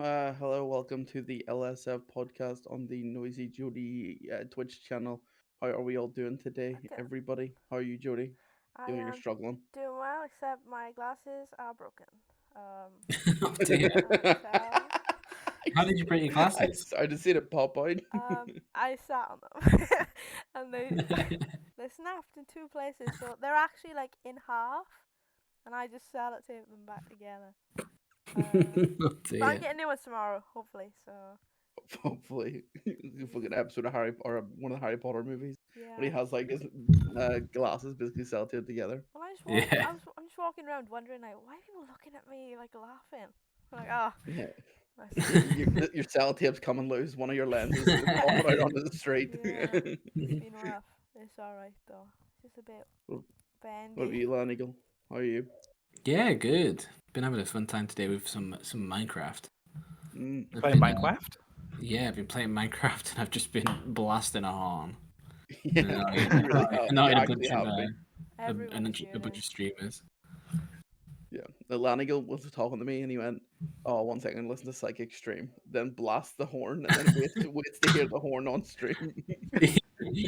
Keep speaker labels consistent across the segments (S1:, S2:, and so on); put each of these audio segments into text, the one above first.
S1: Hello, welcome to the LSF Podcast on the Noisy Jody Twitch channel. How are we all doing today,
S2: Okay.
S1: everybody? How are you, Jody?
S2: I
S1: Feeling you're
S2: am
S1: struggling?
S2: doing well, except my glasses are broken.
S3: Oh dear.
S2: So
S3: How did you break your glasses?
S1: I just seen it pop out.
S2: I sat on them, and they snapped in two places. So they're actually like in half, and I just sellotaped them back together.
S3: Oh
S2: But I'm
S3: dear.
S2: getting new ones tomorrow, hopefully. So
S1: Hopefully, fucking episode of Harry or one of the Harry Potter movies when he
S2: yeah.
S1: has like his glasses basically sellotape together.
S2: Well,
S3: Yeah.
S2: I'm just walking around wondering like, why are people looking at me like laughing? I'm like, oh,
S1: Yeah,
S2: nice.
S1: your sellotape's coming loose. One of your lenses is popping out onto the street.
S2: Yeah, it's been rough. It's alright though. It's just a bit
S1: What about
S2: bendy.
S1: you, Lan Eagle? How are you?
S3: Yeah, good. Been having a fun time today with some Minecraft. I've
S4: Playing
S3: been,
S4: Minecraft?
S3: yeah, I've been playing Minecraft and I've just been blasting a horn.
S1: Yeah, you really have.
S3: Not
S1: You
S3: in a
S1: actually
S3: bunch of
S1: have been.
S2: Everyone's
S3: a
S2: doing
S3: bunch
S2: it.
S3: of streamers.
S1: Yeah, the Lanigal was talking to me, and he went, "Oh, 1 second, listen to Psychic Stream, then blast the horn, and then waits to hear the horn on stream."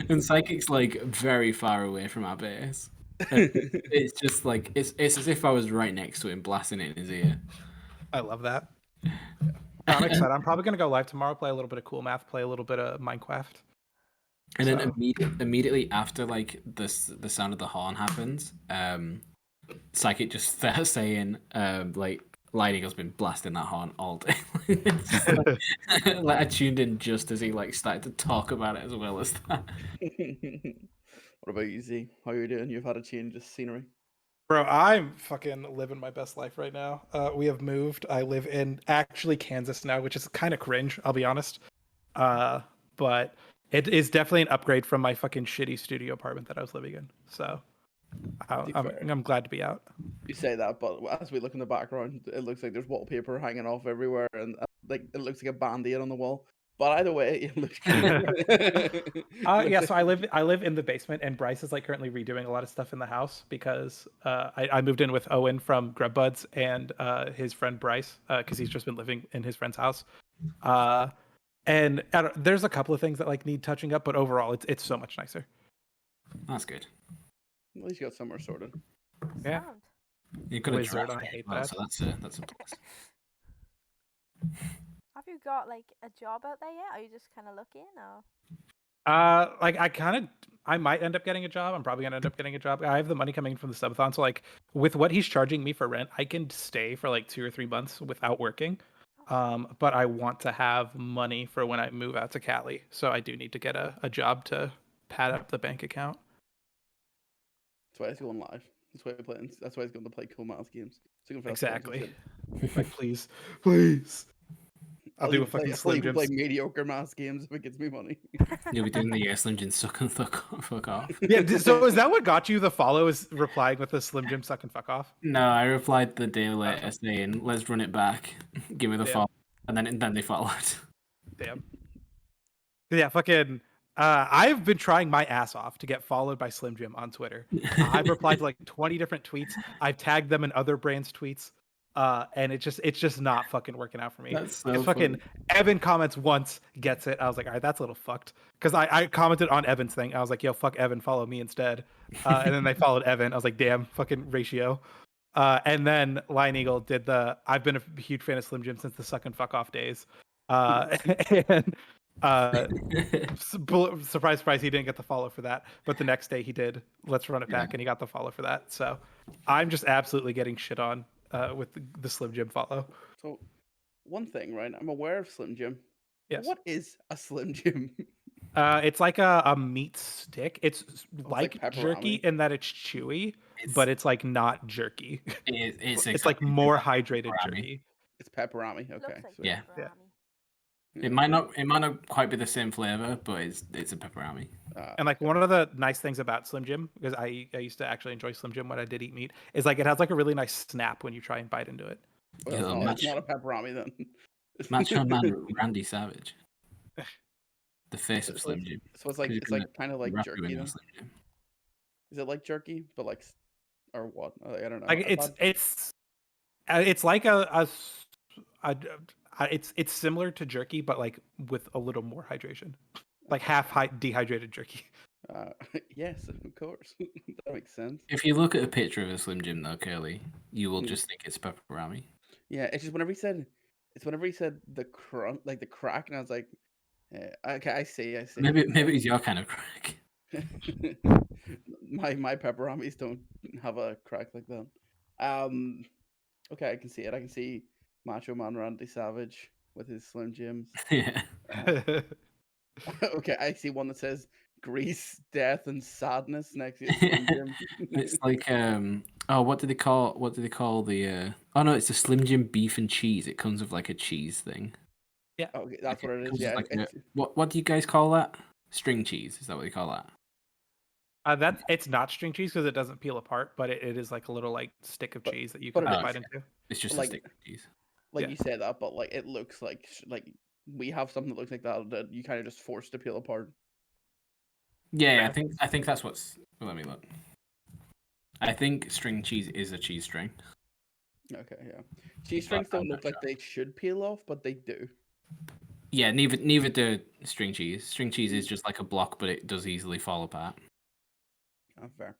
S3: And Psychic's like very far away from our base. And it's just like it's as if I was right next to him, blasting it in his ear.
S4: I love that. I'm excited. I'm probably going to go live tomorrow, play a little bit of Cool Math, play a little bit of Minecraft.
S3: And then
S4: So-
S3: immediately after like the sound of the horn happens, Psychic just starts saying like Light Eagle's been blasting that horn all day. It's just like I tuned in just as he like started to talk about it as well as that.
S1: What about you, Z? How you doing? You've had a change of scenery.
S4: Bro, I'm fucking living my best life right now. We have moved. I live in actually Kansas now, which is kind of cringe, I'll be honest. But it is definitely an upgrade from my fucking shitty studio apartment that I was living in. So I'm glad to be out.
S1: You say that, but as we look in the background, it looks like there's wallpaper hanging off everywhere, and like it looks like a band-aid on the wall. But either way, it looks good.
S4: Yeah, so I live in the basement, and Bryce is like currently redoing a lot of stuff in the house because I moved in with Owen from Grub Buds and his friend Bryce because he's just been living in his friend's house. And there's a couple of things that like need touching up, but overall it's so much nicer.
S3: That's good.
S1: At least you got somewhere sorted.
S4: Yeah.
S2: Sound.
S3: You got a
S4: Wizard,
S3: draft
S4: I
S3: as
S4: hate
S3: well,
S4: that.
S3: so that's a plus.
S2: Have you got like a job out there yet? Are you just kind of looking, or?
S4: Like I might end up getting a job. I'm probably gonna end up getting a job. I have the money coming in from the subathon, so like with what he's charging me for rent, I can stay for like 2 or 3 months without working. But I want to have money for when I move out to Cali, so I do need to get a job to pad up the bank account.
S1: That's why he's going live. That's why he's playing. That's why he's going to play cool math games. So he can fast
S4: Exactly.
S1: friends and shit.
S4: Like please, please. I'll do a
S1: even
S4: fucking
S1: I'll
S4: Slim
S1: even play
S4: Jims.
S1: mediocre math games if it gets me money.
S3: You'll be doing the Slim Jim suck and fuck off.
S4: Yeah. So is that what got you the follow? Is replying with the Slim Jim suck and fuck off?
S3: No, I replied the day later saying, "Let's run it back, give me the
S4: Yeah.
S3: follow," and then they followed.
S4: Damn. Yeah, fucking. I've been trying my ass off to get followed by Slim Jim on Twitter. I've replied to like 20 different tweets. I've tagged them in other brands' tweets, and it's just not fucking working out for me.
S3: That's so
S4: Because fucking
S3: funny.
S4: Evan comments once, gets it. I was like, all right, that's a little fucked. Because I commented on Evan's thing. I was like, yo, fuck Evan, follow me instead. And then they followed Evan. I was like, damn, fucking ratio. And then Lion Eagle did the. I've been a huge fan of Slim Jim since the suck and fuck off days. And surprise, surprise, he didn't get the follow for that. But the next day he did. Let's run it back, and he got the follow for that. So I'm just absolutely getting shit on with the Slim Jim follow.
S1: So, one thing, right? I'm aware of Slim Jim.
S4: Yes.
S1: What is a Slim Jim?
S4: It's like a meat stick. It's
S1: like
S4: like jerky
S1: pepperoni.
S4: in that it's chewy, but it's like not jerky.
S3: It's
S4: It's like more hydrated
S3: pepperami.
S4: jerky.
S1: It's pepperami. Okay.
S2: Looks like
S1: sweet.
S3: Yeah.
S2: pepperami.
S3: It might not quite be the same flavor, but it's a pepperami.
S4: And like one of the nice things about Slim Jim, because I used to actually enjoy Slim Jim when I did eat meat, is like it has like a really nice snap when you try and bite into it.
S1: Well,
S3: Yeah,
S1: it's not a pepperami then.
S3: Macho Man Randy Savage, the face of
S1: So
S3: Slim Jim.
S1: So it's like kind of like
S3: Wrap you
S1: jerky.
S3: in
S1: Then?
S3: on Slim Jim.
S1: Is it like jerky, but like, or what? I don't know.
S4: Like it's like I It's similar to jerky, but like with a little more hydration, like half dehydrated jerky.
S1: Yes, of course. That makes sense.
S3: If you look at a picture of a Slim Jim though, Curly, you will just think it's pepperami.
S1: Yeah, it's just whenever he said the crunch, like the crack, and I was like, okay, I see.
S3: Maybe it's your kind of crack.
S1: my pepperomis don't have a crack like that. Okay, I can see it. I can see Macho Man Randy Savage with his Slim Jims.
S3: Yeah.
S1: Okay, I see one that says Grease, Death, and Sadness next to his Slim Jim.
S3: It's like what do they call the oh no, it's a Slim Jim beef and cheese. It comes with like a cheese thing.
S4: Yeah.
S1: Okay, that's what it is.
S3: Comes with
S1: Yeah.
S3: like what do you guys call that? String cheese, is that what you call that?
S4: It's not string cheese because it doesn't peel apart, but it is like a little like stick of cheese that you can bite into.
S3: It's just
S1: like,
S3: a stick of cheese.
S1: Like you say that, but like it looks like we have something that looks like that you kind of just forced to peel apart.
S3: Yeah, I think that's what's. Let me look. I think string cheese is a cheese string.
S1: Okay, yeah. Cheese strings don't look like they should peel off, but they do.
S3: Yeah, neither do string cheese. String cheese is just like a block, but it does easily fall apart.
S1: Oh, fair.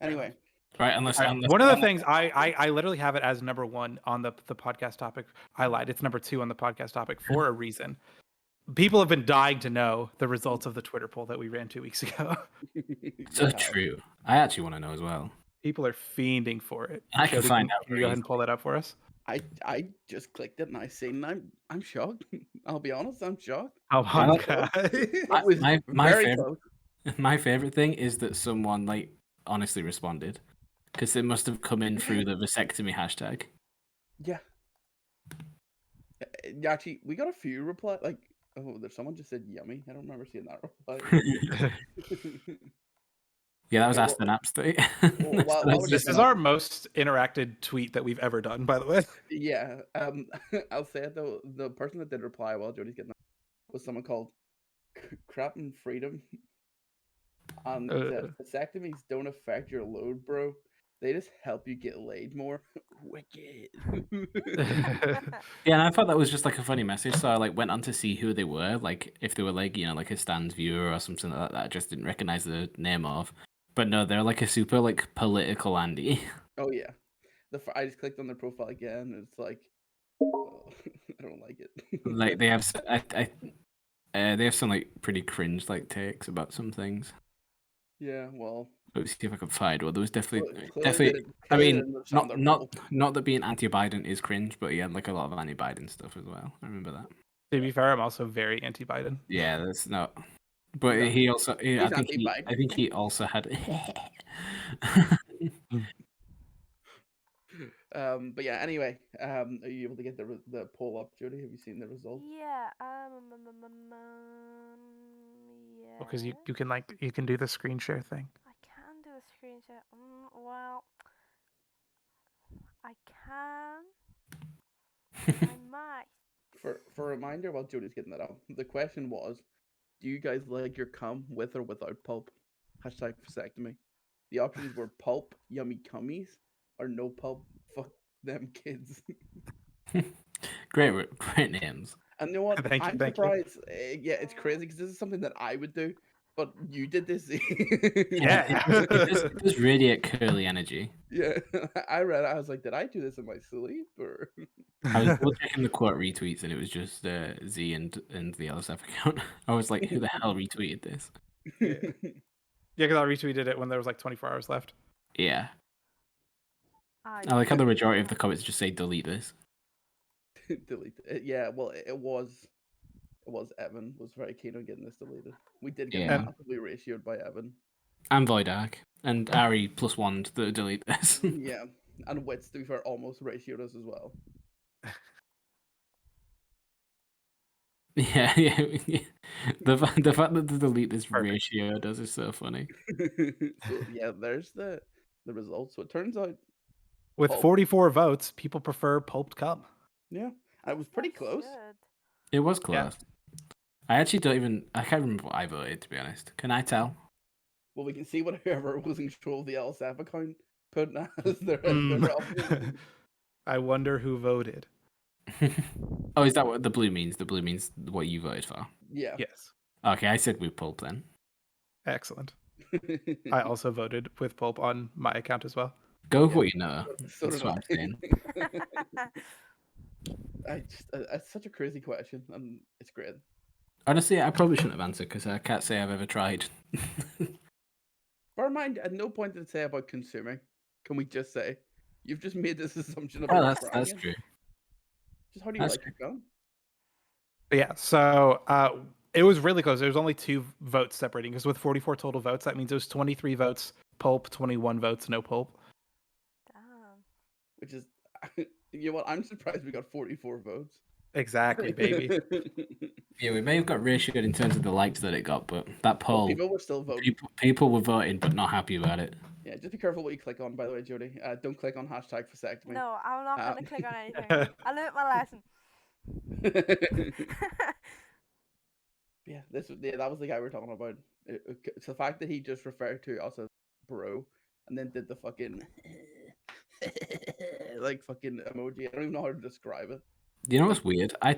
S1: Anyway.
S3: Right, unless
S4: one of the things I literally have it as number 1 on the podcast topic. I lied. It's number 2 on the podcast topic for a reason. People have been dying to know the results of the Twitter poll that we ran 2 weeks ago.
S3: So true. I actually want to know as well.
S4: People are fiending for it.
S3: I can find out.
S4: Can you go ahead and pull that up for us?
S1: I just clicked it and I seen I'm shocked. I'll be honest, I'm shocked.
S4: Oh my god.
S3: My favorite thing is that someone like honestly responded because it must have come in through the vasectomy hashtag.
S1: Yeah. Actually, we got a few replies. Like, there's someone just said yummy. I don't remember seeing that reply.
S3: Yeah, that was Aston Apps.
S4: This is our most interacted tweet that we've ever done, by the way.
S1: Yeah. I'll say it though. The person that did reply while Jody's getting that was someone called Crap and Freedom. And said, vasectomies don't affect your load, bro. They just help you get laid more. Wicked.
S3: Yeah, and I thought that was just like a funny message, so I like went on to see who they were, like if they were like like a Stanz viewer or something like that I just didn't recognize the name of. But no, they're like a super like political Andy.
S1: Oh yeah, I just clicked on their profile again, and it's like, I don't like it.
S3: Like they have, they have some like pretty cringe like takes about some things.
S1: Yeah, well.
S3: Let's see if I can find one. There was definitely. I mean, not that being anti-Biden is cringe, but he had like a lot of anti-Biden stuff as well. I remember that.
S4: To be fair, I'm also very anti-Biden.
S3: Yeah, that's not. But no, he also, I think he also had.
S1: But yeah. Anyway, are you able to get the poll up, Jody? Have you seen the results?
S2: Yeah.
S4: Yeah. Because you can do the screen share thing.
S2: I can do a screen share. Well, I can. I might.
S1: For a reminder, while Jody's getting that up, the question was, do you guys like your cum with or without pulp? Hashtag vasectomy. The options were pulp, yummy cummies, or no pulp, fuck them kids.
S3: Great names.
S1: And you know what? I'm
S4: thank
S1: surprised. Yeah, it's crazy because this is something that I would do, but you did this.
S4: Yeah.
S3: It was radiate curly energy.
S1: Yeah, I read it. I was like, did I do this in my sleep? Or
S3: I was double checking the quote retweets, and it was just Z and the LSF account. I was like, who the hell retweeted this?
S4: Yeah, because I retweeted it when there was like 24 hours left.
S3: Yeah. I like how the majority of the comments just say delete this.
S1: Delete it. Yeah, well, it was Evan was very keen on getting this deleted. We did get massively ratioed by Evan.
S3: And Voidark. And Ari +1 to delete this.
S1: Yeah. And Wits, to be fair, almost ratioed us as well.
S3: Yeah. The fact that the delete this ratio does is so funny.
S1: So yeah, there's the results. So it turns out
S4: with 44 votes, people prefer pulped cum.
S1: Yeah. And it was pretty close.
S3: It was close. Yeah. I can't remember what I voted, to be honest. Can I tell?
S1: Well, we can see what whoever was in control of the LSF account put as their option.
S4: I wonder who voted.
S3: Oh, is that what the blue means? The blue means what you voted for.
S1: Yeah.
S4: Yes.
S3: Okay, I said with pulp then.
S4: Excellent. I also voted with pulp on my account as well.
S3: Go with what you know.
S1: So
S3: That's
S1: did
S3: what I'm saying.
S1: It's such a crazy question, and it's great.
S3: Honestly, I probably shouldn't have answered because I can't say I've ever tried.
S1: Bear in mind, at no point did it say about consuming. Can we just say you've just made this assumption
S3: Oh,
S1: about
S3: that's
S1: trying it?
S3: true.
S1: Just how do you
S3: That's
S1: like your gun?
S4: But yeah, so it was really close. There was only 2 votes separating because with 44 total votes, that means it was 23 votes pulp, 21 votes no pulp.
S2: Damn.
S1: Which is, you know what? I'm surprised we got 44 votes.
S4: Exactly, baby.
S3: Yeah, we may have got ratioed in terms of the likes that it got, but that poll,
S1: People were still voting.
S3: people were voting but not happy about it.
S1: Yeah, just be careful what you click on, by the way, Jody. Don't click on hashtag vasectomy.
S2: No, I'm not going to
S1: Um,
S2: click on anything. I learnt my lesson.
S1: Yeah, that was the guy we were talking about. It's the fact that he just referred to us as bro, and then did the fucking like fucking emoji. I don't even know how to describe it.
S3: You know what's weird? I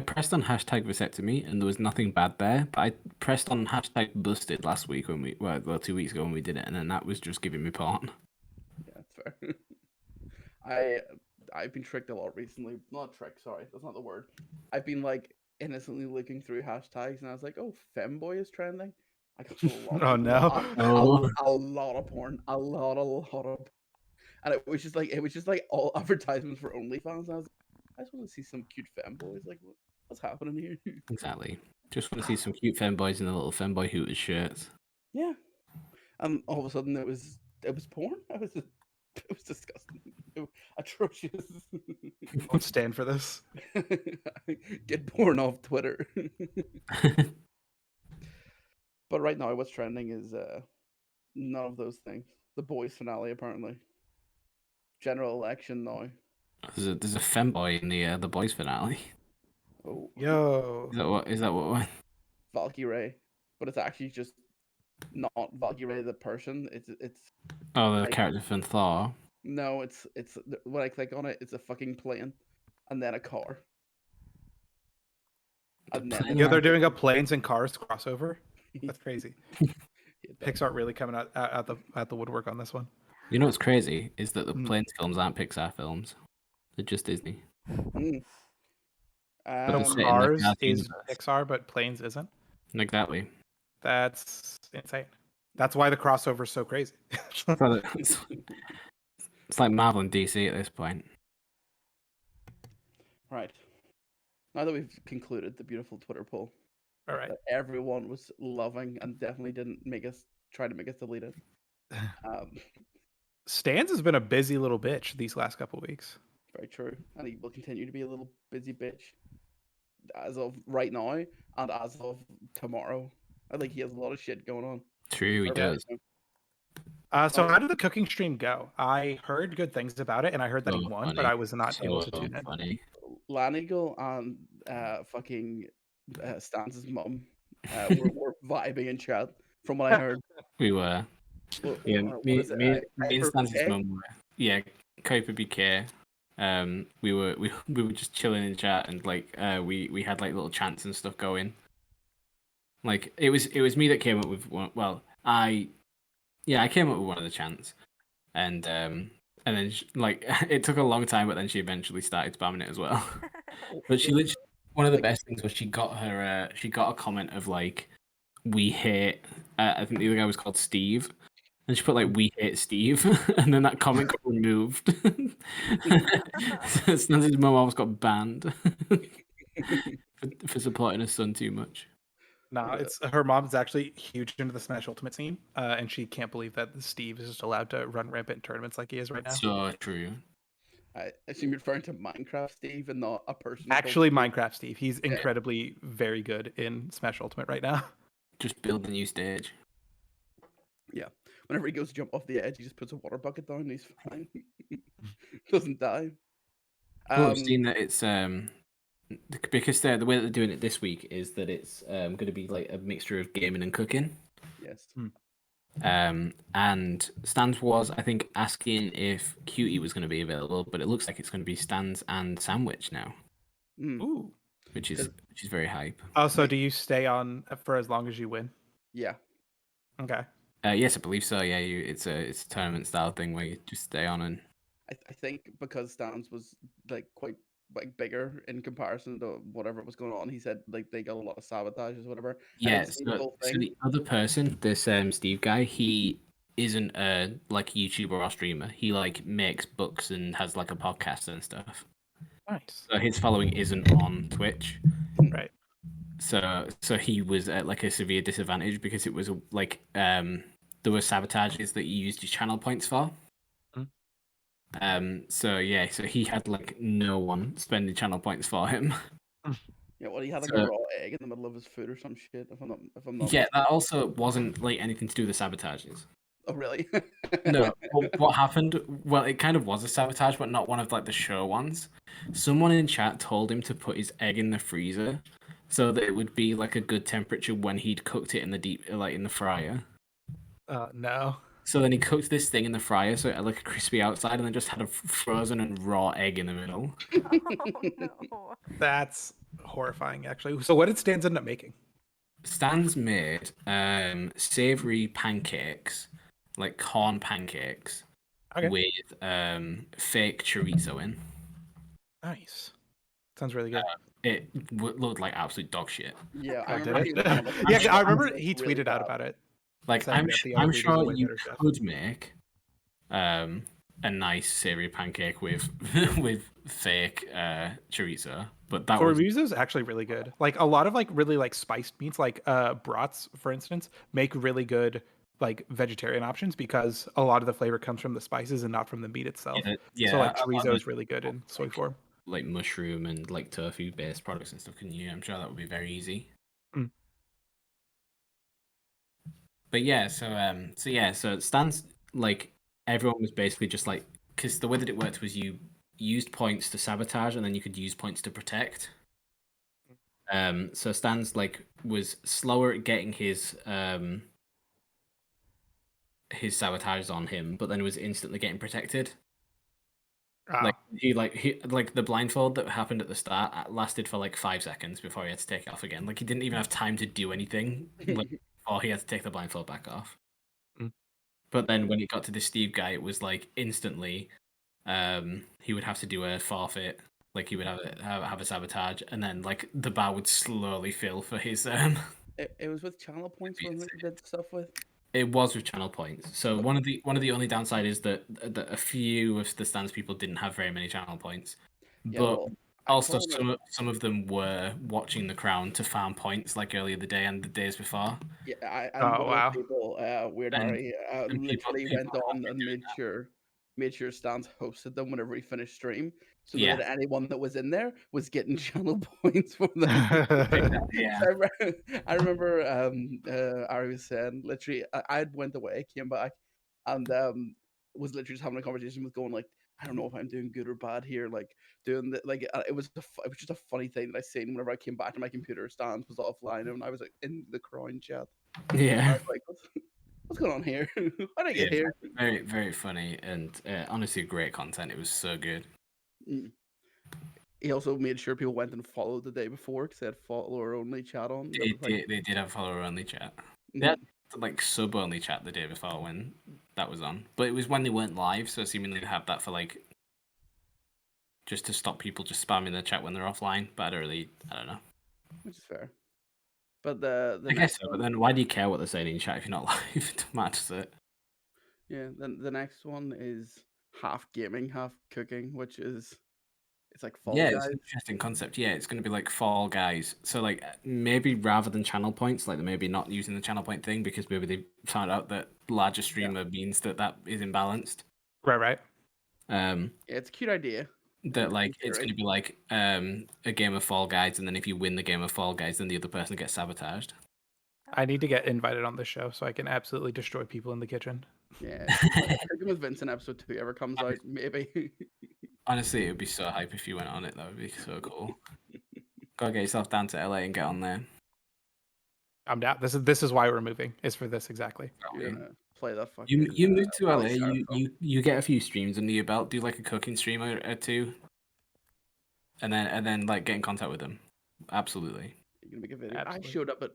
S3: pressed on hashtag vasectomy and there was nothing bad there, but I pressed on hashtag busted last week when well 2 weeks ago when we did it, and then that was just giving me porn.
S1: Yeah, that's fair. I've been tricked a lot recently. Not tricked, sorry, that's not the word. I've been like innocently looking through hashtags, and I was like, "Oh, femboy is trending." I got a lot.
S4: Oh, no.
S1: A lot of porn, a lot of, and it was just like all advertisements for OnlyFans. And I was like, I just want to see some cute femboys. Like, what's happening here?
S3: Exactly. Just want to see some cute femboys in the little femboy Hooters shirts.
S1: Yeah. All of a sudden it was porn. It was disgusting. Atrocious.
S4: Won't stand for this.
S1: Get porn off Twitter. But right now what's trending is none of those things. The boys finale apparently. General election now.
S3: There's a femboy in the boys finale.
S1: Oh.
S4: Yo.
S3: Is that what?
S1: Valkyrie. But it's actually just not Valkyrie the person. It's
S3: Oh, the
S1: like,
S3: character from Thor.
S1: no, it's when I click on it, it's a fucking plane and then a car. And then
S4: Yeah, they're doing a planes and cars crossover. That's crazy. Pixar really coming out at the woodwork on this one.
S3: You know what's crazy is that the planes films aren't Pixar films; they're just Disney.
S1: Mm.
S3: But it's set in the
S4: Cars
S3: Cars
S4: is
S3: universe.
S4: Pixar, but planes isn't.
S3: Exactly.
S4: That's insane. That's why the crossover is so crazy.
S3: It's like Marvel and DC at this point.
S1: Right. Now that we've concluded the beautiful Twitter poll
S4: All right.
S1: that everyone was loving and definitely didn't try to make us delete it.
S4: Stanz has been a busy little bitch these last couple weeks.
S1: Very true. And he will continue to be a little busy bitch as of right now and as of tomorrow. I think he has a lot of shit going on.
S3: True, he does.
S4: So how did the cooking stream go? I heard good things about it, and I heard that he won,
S3: funny.
S4: but I was not able to tune in.
S3: Funny.
S1: Laneagle and fucking Stanz's mum were vibing in chat from what I heard.
S3: We were. Yeah, me and Stanz's mum were. Yeah, Kuiper BK. We were just chilling in chat and like we had like little chants and stuff going. Like it was me that came up with one. Well, I came up with one of the chants, and then like it took a long time, but then she eventually started spamming it as well. But she literally, one of the best things was she got a comment of like, we hate. I think the other guy was called Steve. And she put like, we hate Steve, and then that comment got removed. Stanz's mum almost got banned for supporting her son too much.
S4: No, it's her mom's actually huge into the Smash Ultimate scene, and she can't believe that Steve is just allowed to run rampant in tournaments like he is right now.
S3: So true.
S1: I assume you're referring to Minecraft Steve and not a person.
S4: Actually, Minecraft Steve. He's incredibly very good in Smash Ultimate right now.
S3: Just build a new stage.
S1: Yeah. Whenever he goes to jump off the edge, he just puts a water bucket down and he's fine. Doesn't die.
S3: I've seen that it's because the way that they're doing it this week is that it's going to be like a mixture of gaming and cooking.
S1: Yes.
S3: And Stanz was, I think, asking if Cutie was going to be available, but it looks like it's going to be Stanz and Sandwich now.
S1: Mm.
S4: Ooh.
S3: which is very hype.
S4: Oh, so do you stay on for as long as you win?
S1: Yeah.
S4: Okay.
S3: Yes, I believe so. Yeah, it's a tournament style thing where you just stay on and.
S1: I think because Stanz was like quite like bigger in comparison to whatever was going on, he said like they got a lot of sabotages, whatever. I
S3: Yeah,
S1: didn't see the whole
S3: so
S1: thing.
S3: the other person, this Steve guy, he isn't a like YouTuber or streamer. He like makes books and has like a podcast and stuff.
S4: Nice.
S3: So his following isn't on Twitch.
S4: Right.
S3: So he was at like a severe disadvantage because it was like there were sabotages that you used your channel points for. So he had like no one spending channel points for him.
S1: Yeah, well, he had like
S3: So-
S1: a raw egg in the middle of his food or some shit. If I'm not
S3: Yeah,
S1: mistaken.
S3: that also wasn't like anything to do with the sabotages.
S1: Oh, really?
S3: No, what happened? Well, it kind of was a sabotage, but not one of like the show ones. Someone in chat told him to put his egg in the freezer so that it would be like a good temperature when he'd cooked it in the fryer.
S4: No.
S3: So then he cooked this thing in the fryer, so it had like a crispy outside, and then just had a frozen and raw egg in the middle.
S2: Oh no.
S4: That's horrifying, actually. So what did Stanz end up making?
S3: Stan's made savory pancakes, like corn pancakes,
S4: Okay.
S3: with fake chorizo in.
S4: Nice. Sounds really good.
S3: It looked like absolute dog shit.
S1: Yeah,
S4: I
S1: remember
S4: did
S1: he
S4: it.
S1: was kind of
S4: Yeah, I
S1: like,
S4: remember
S1: really
S4: he tweeted out
S1: bad.
S4: about it.
S3: Like
S4: Saying
S3: I'm
S4: that the other dude is a
S3: sure
S4: way
S3: you
S4: better chef.
S3: could make a nice savory pancake with with fake chorizo, but that was
S4: Chorizo is actually really good. Like a lot of like really like spiced meats, like brats, for instance, make really good like vegetarian options because a lot of the flavor comes from the spices and not from the meat itself.
S3: yeah.
S4: So like
S3: a lot
S4: chorizo
S3: of
S4: is really good in soy form.
S3: like mushroom and like tofu based products and stuff. Can you? I'm sure that would be very easy.
S4: Mm.
S3: But yeah, so it stands like everyone was basically just like because the way that it worked was you used points to sabotage and then you could use points to protect. So Stan's like was slower at getting his sabotage on him, but then was instantly getting protected. Like he the blindfold that happened at the start lasted for like 5 seconds before he had to take it off again. Like he didn't even have time to do anything before he had to take the blindfold back off.
S4: Mm.
S3: But then when it got to the Steve guy, it was like instantly he would have to do a forfeit. Like he would have a sabotage, and then like the bar would slowly fill for his.
S1: It was with channel points, wasn't it? You did stuff with.
S3: It was with channel points. So one of the only downside is that a few of the Stanz people didn't have very many channel points,
S1: Yeah,
S3: but
S1: well,
S3: also some of them were watching The Crown to farm points like earlier the day and the days before.
S1: Yeah,
S4: Oh,
S1: one of
S4: wow.
S1: the people, Weird
S3: And-
S1: Harry,
S3: and
S1: literally
S3: people
S1: went
S3: have
S1: on
S3: been
S1: and
S3: doing
S1: made sure Stanz hosted them whenever he finished stream, so
S3: Yeah.
S1: that anyone that was in there was getting channel points for them.
S3: Yeah.
S1: So I remember Ari was saying literally I had went away, came back, and was literally just having a conversation with going like, I don't know if I'm doing good or bad here, like doing the like it was just a funny thing that I seen whenever I came back to my computer. Stanz was offline and I was like in the Crown chat. I
S3: Yeah.
S1: was like, what's going on here? How did I get here?
S3: Very, very funny and honestly great content. It was so good.
S1: Mm. He also made sure people went and followed the day before because they had follower only chat on. That was like,
S3: They did have follower only chat.
S1: mm,
S3: They had like sub only chat the day before when that was on, but it was when they weren't live, so seemingly they had that for like just to stop people just spamming the chat when they're offline. But I don't know.
S1: which is fair. But the
S3: I guess
S1: next
S3: so,
S1: one,
S3: but then why do you care what they're saying in chat if you're not live? It doesn't matter, does it?
S1: yeah, then the next one is half gaming, half cooking, which is it's like Fall
S3: Yeah,
S1: Guys.
S3: it's an interesting concept. Yeah, it's going to be like Fall Guys. So like maybe rather than channel points, like they're maybe not using the channel point thing because maybe they found out that larger streamer means that is imbalanced.
S4: Right.
S1: Yeah, it's a cute idea.
S3: That like it's
S1: theory.
S3: going to be like a game of Fall Guys, and then if you win the game of Fall Guys, then the other person gets sabotaged.
S4: I need to get invited on this show so I can absolutely destroy people in the kitchen.
S1: Yeah, cooking with Vincent episode 2 ever comes out, maybe.
S3: Honestly, it would be so hype if you went on it. That would be so cool. Gotta get yourself down to LA and get on there.
S4: I'm down. This is why we're moving. Is for this exactly.
S1: You're gonna play that fucking.
S3: You moved to LA.
S1: Polystar film.
S3: You get a few streams under your belt. Do like a cooking stream or two. and then like get in contact with them. Absolutely.
S1: You can make a video.
S4: Absolutely.
S1: I showed up at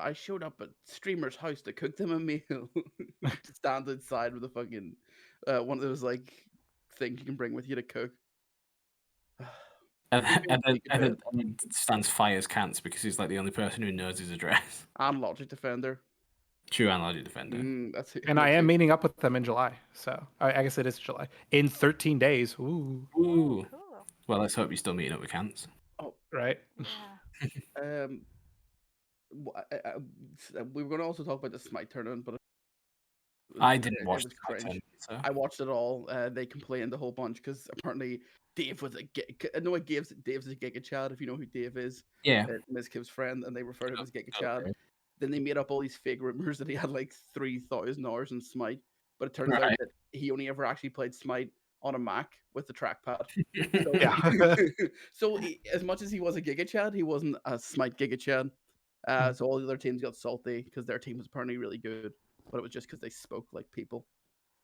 S1: I showed up at streamer's house to cook them a meal. To stand outside with a fucking one of those like things you can bring with you to cook.
S3: And
S1: Maybe
S3: and
S1: I'll
S3: then,
S1: take a
S3: and then,
S1: bit.
S3: and then Stan's fires Cants because he's like the only person who knows his address.
S1: And Logic Defender.
S3: True Analogy Defender.
S1: That's it.
S4: And I am meeting up with them in July, so I guess it is July. In 13 days. Ooh.
S3: Ooh.
S2: Cool.
S3: Well, let's hope you're still meeting up with Cants.
S4: Right.
S2: Yeah.
S1: We were going to also talk about the Smite tournament, but
S3: I didn't
S1: it
S3: watch
S1: was
S3: the
S1: cringe.
S3: content, so.
S1: I watched it all. They complained a whole bunch because apparently Dave was I know Dave's a Giga Chad, if you know who Dave is.
S3: Yeah.
S1: Miss Kiv's friend, and they referred to him as Giga
S3: Okay.
S1: Chad. Then they made up all these fake rumors that he had like 3,000 hours in Smite, but it turns out
S3: Right.
S1: that he only ever actually played Smite on a Mac with the trackpad.
S4: Yeah.
S1: So as much as he was a Giga Chad, he wasn't a Smite Giga Chad. So all the other teams got salty because their team was apparently really good, but it was just because they spoke like people.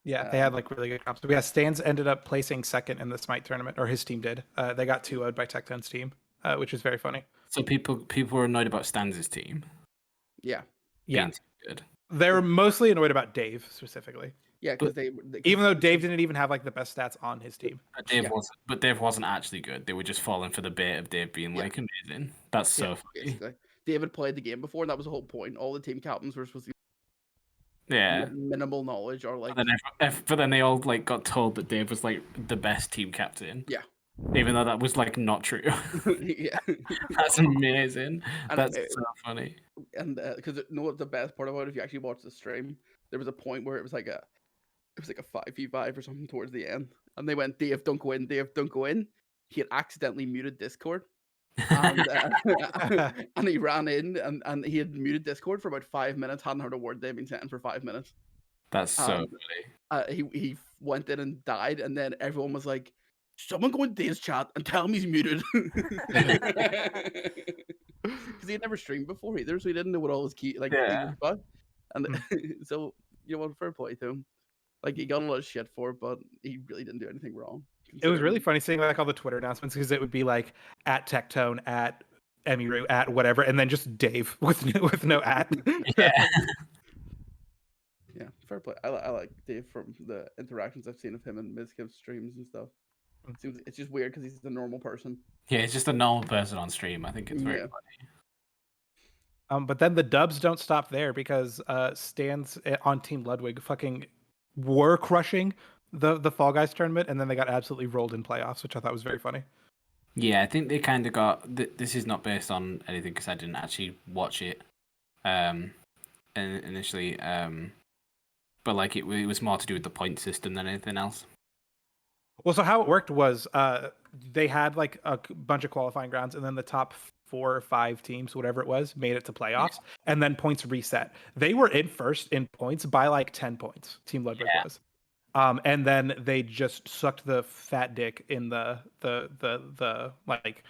S4: Yeah, they had like really good comps. But yeah, Stanz ended up placing second in the Smite tournament, or his team did. They got 2-0'd by Tecton's team, which is very funny.
S3: So people were annoyed about Stan's team.
S1: Yeah.
S4: Yeah,
S3: being too good.
S4: they were mostly annoyed about Dave specifically.
S1: Yeah, because
S4: Even though Dave didn't even have like the best stats on his team.
S3: But Dave wasn't actually good. They were just falling for the bait of Dave being like amazing. That's so funny.
S1: Basically, David played the game before, and that was the whole point. All the team captains were supposed to
S3: Yeah.
S1: minimal knowledge or like.
S3: But then they all like got told that Dave was like the best team captain.
S1: Yeah.
S3: Even though that was like not true.
S1: Yeah.
S3: That's amazing.
S1: And,
S3: That's so funny.
S1: And because you know what the best part about it, if you actually watch the stream, there was a point where it was like a 5v5 or something towards the end, and they went, Dave, don't go in, Dave, don't go in. He had accidentally muted Discord. And, and he ran in and he had muted Discord for about 5 minutes, hadn't heard a word they'd been saying for 5 minutes.
S3: That's so funny.
S1: He went in and died, and then everyone was like, someone go in Dave's chat and tell him he's muted. Because he had never streamed before either, so he didn't know what all his key was about. And so, you know what, fair play to him. Like, he got a lot of shit for it, but he really didn't do anything wrong.
S4: It was really funny seeing like all the Twitter announcements, because it would be like at Tectone, at Emiru, at whatever, and then just Dave with no at.
S3: Yeah.
S1: Yeah, fair play. I like Dave from the interactions I've seen of him and Mizkiv's streams and stuff. It's just weird because he's a normal person.
S3: Yeah, he's just a normal person on stream. I think it's very funny.
S4: But then the dubs don't stop there, because Stan's on Team Ludwig fucking were crushing the Fall Guys tournament, and then they got absolutely rolled in playoffs, which I thought was very funny.
S3: Yeah, I think they kind of got. This is not based on anything because I didn't actually watch it initially. But like it was more to do with the point system than anything else.
S4: Well, so how it worked was they had like a bunch of qualifying rounds, and then the top 4 or 5 teams, whatever it was, made it to playoffs, and then points reset. They were in first in points by like 10 points. Team Ludwig was. And then they just sucked the fat dick in the like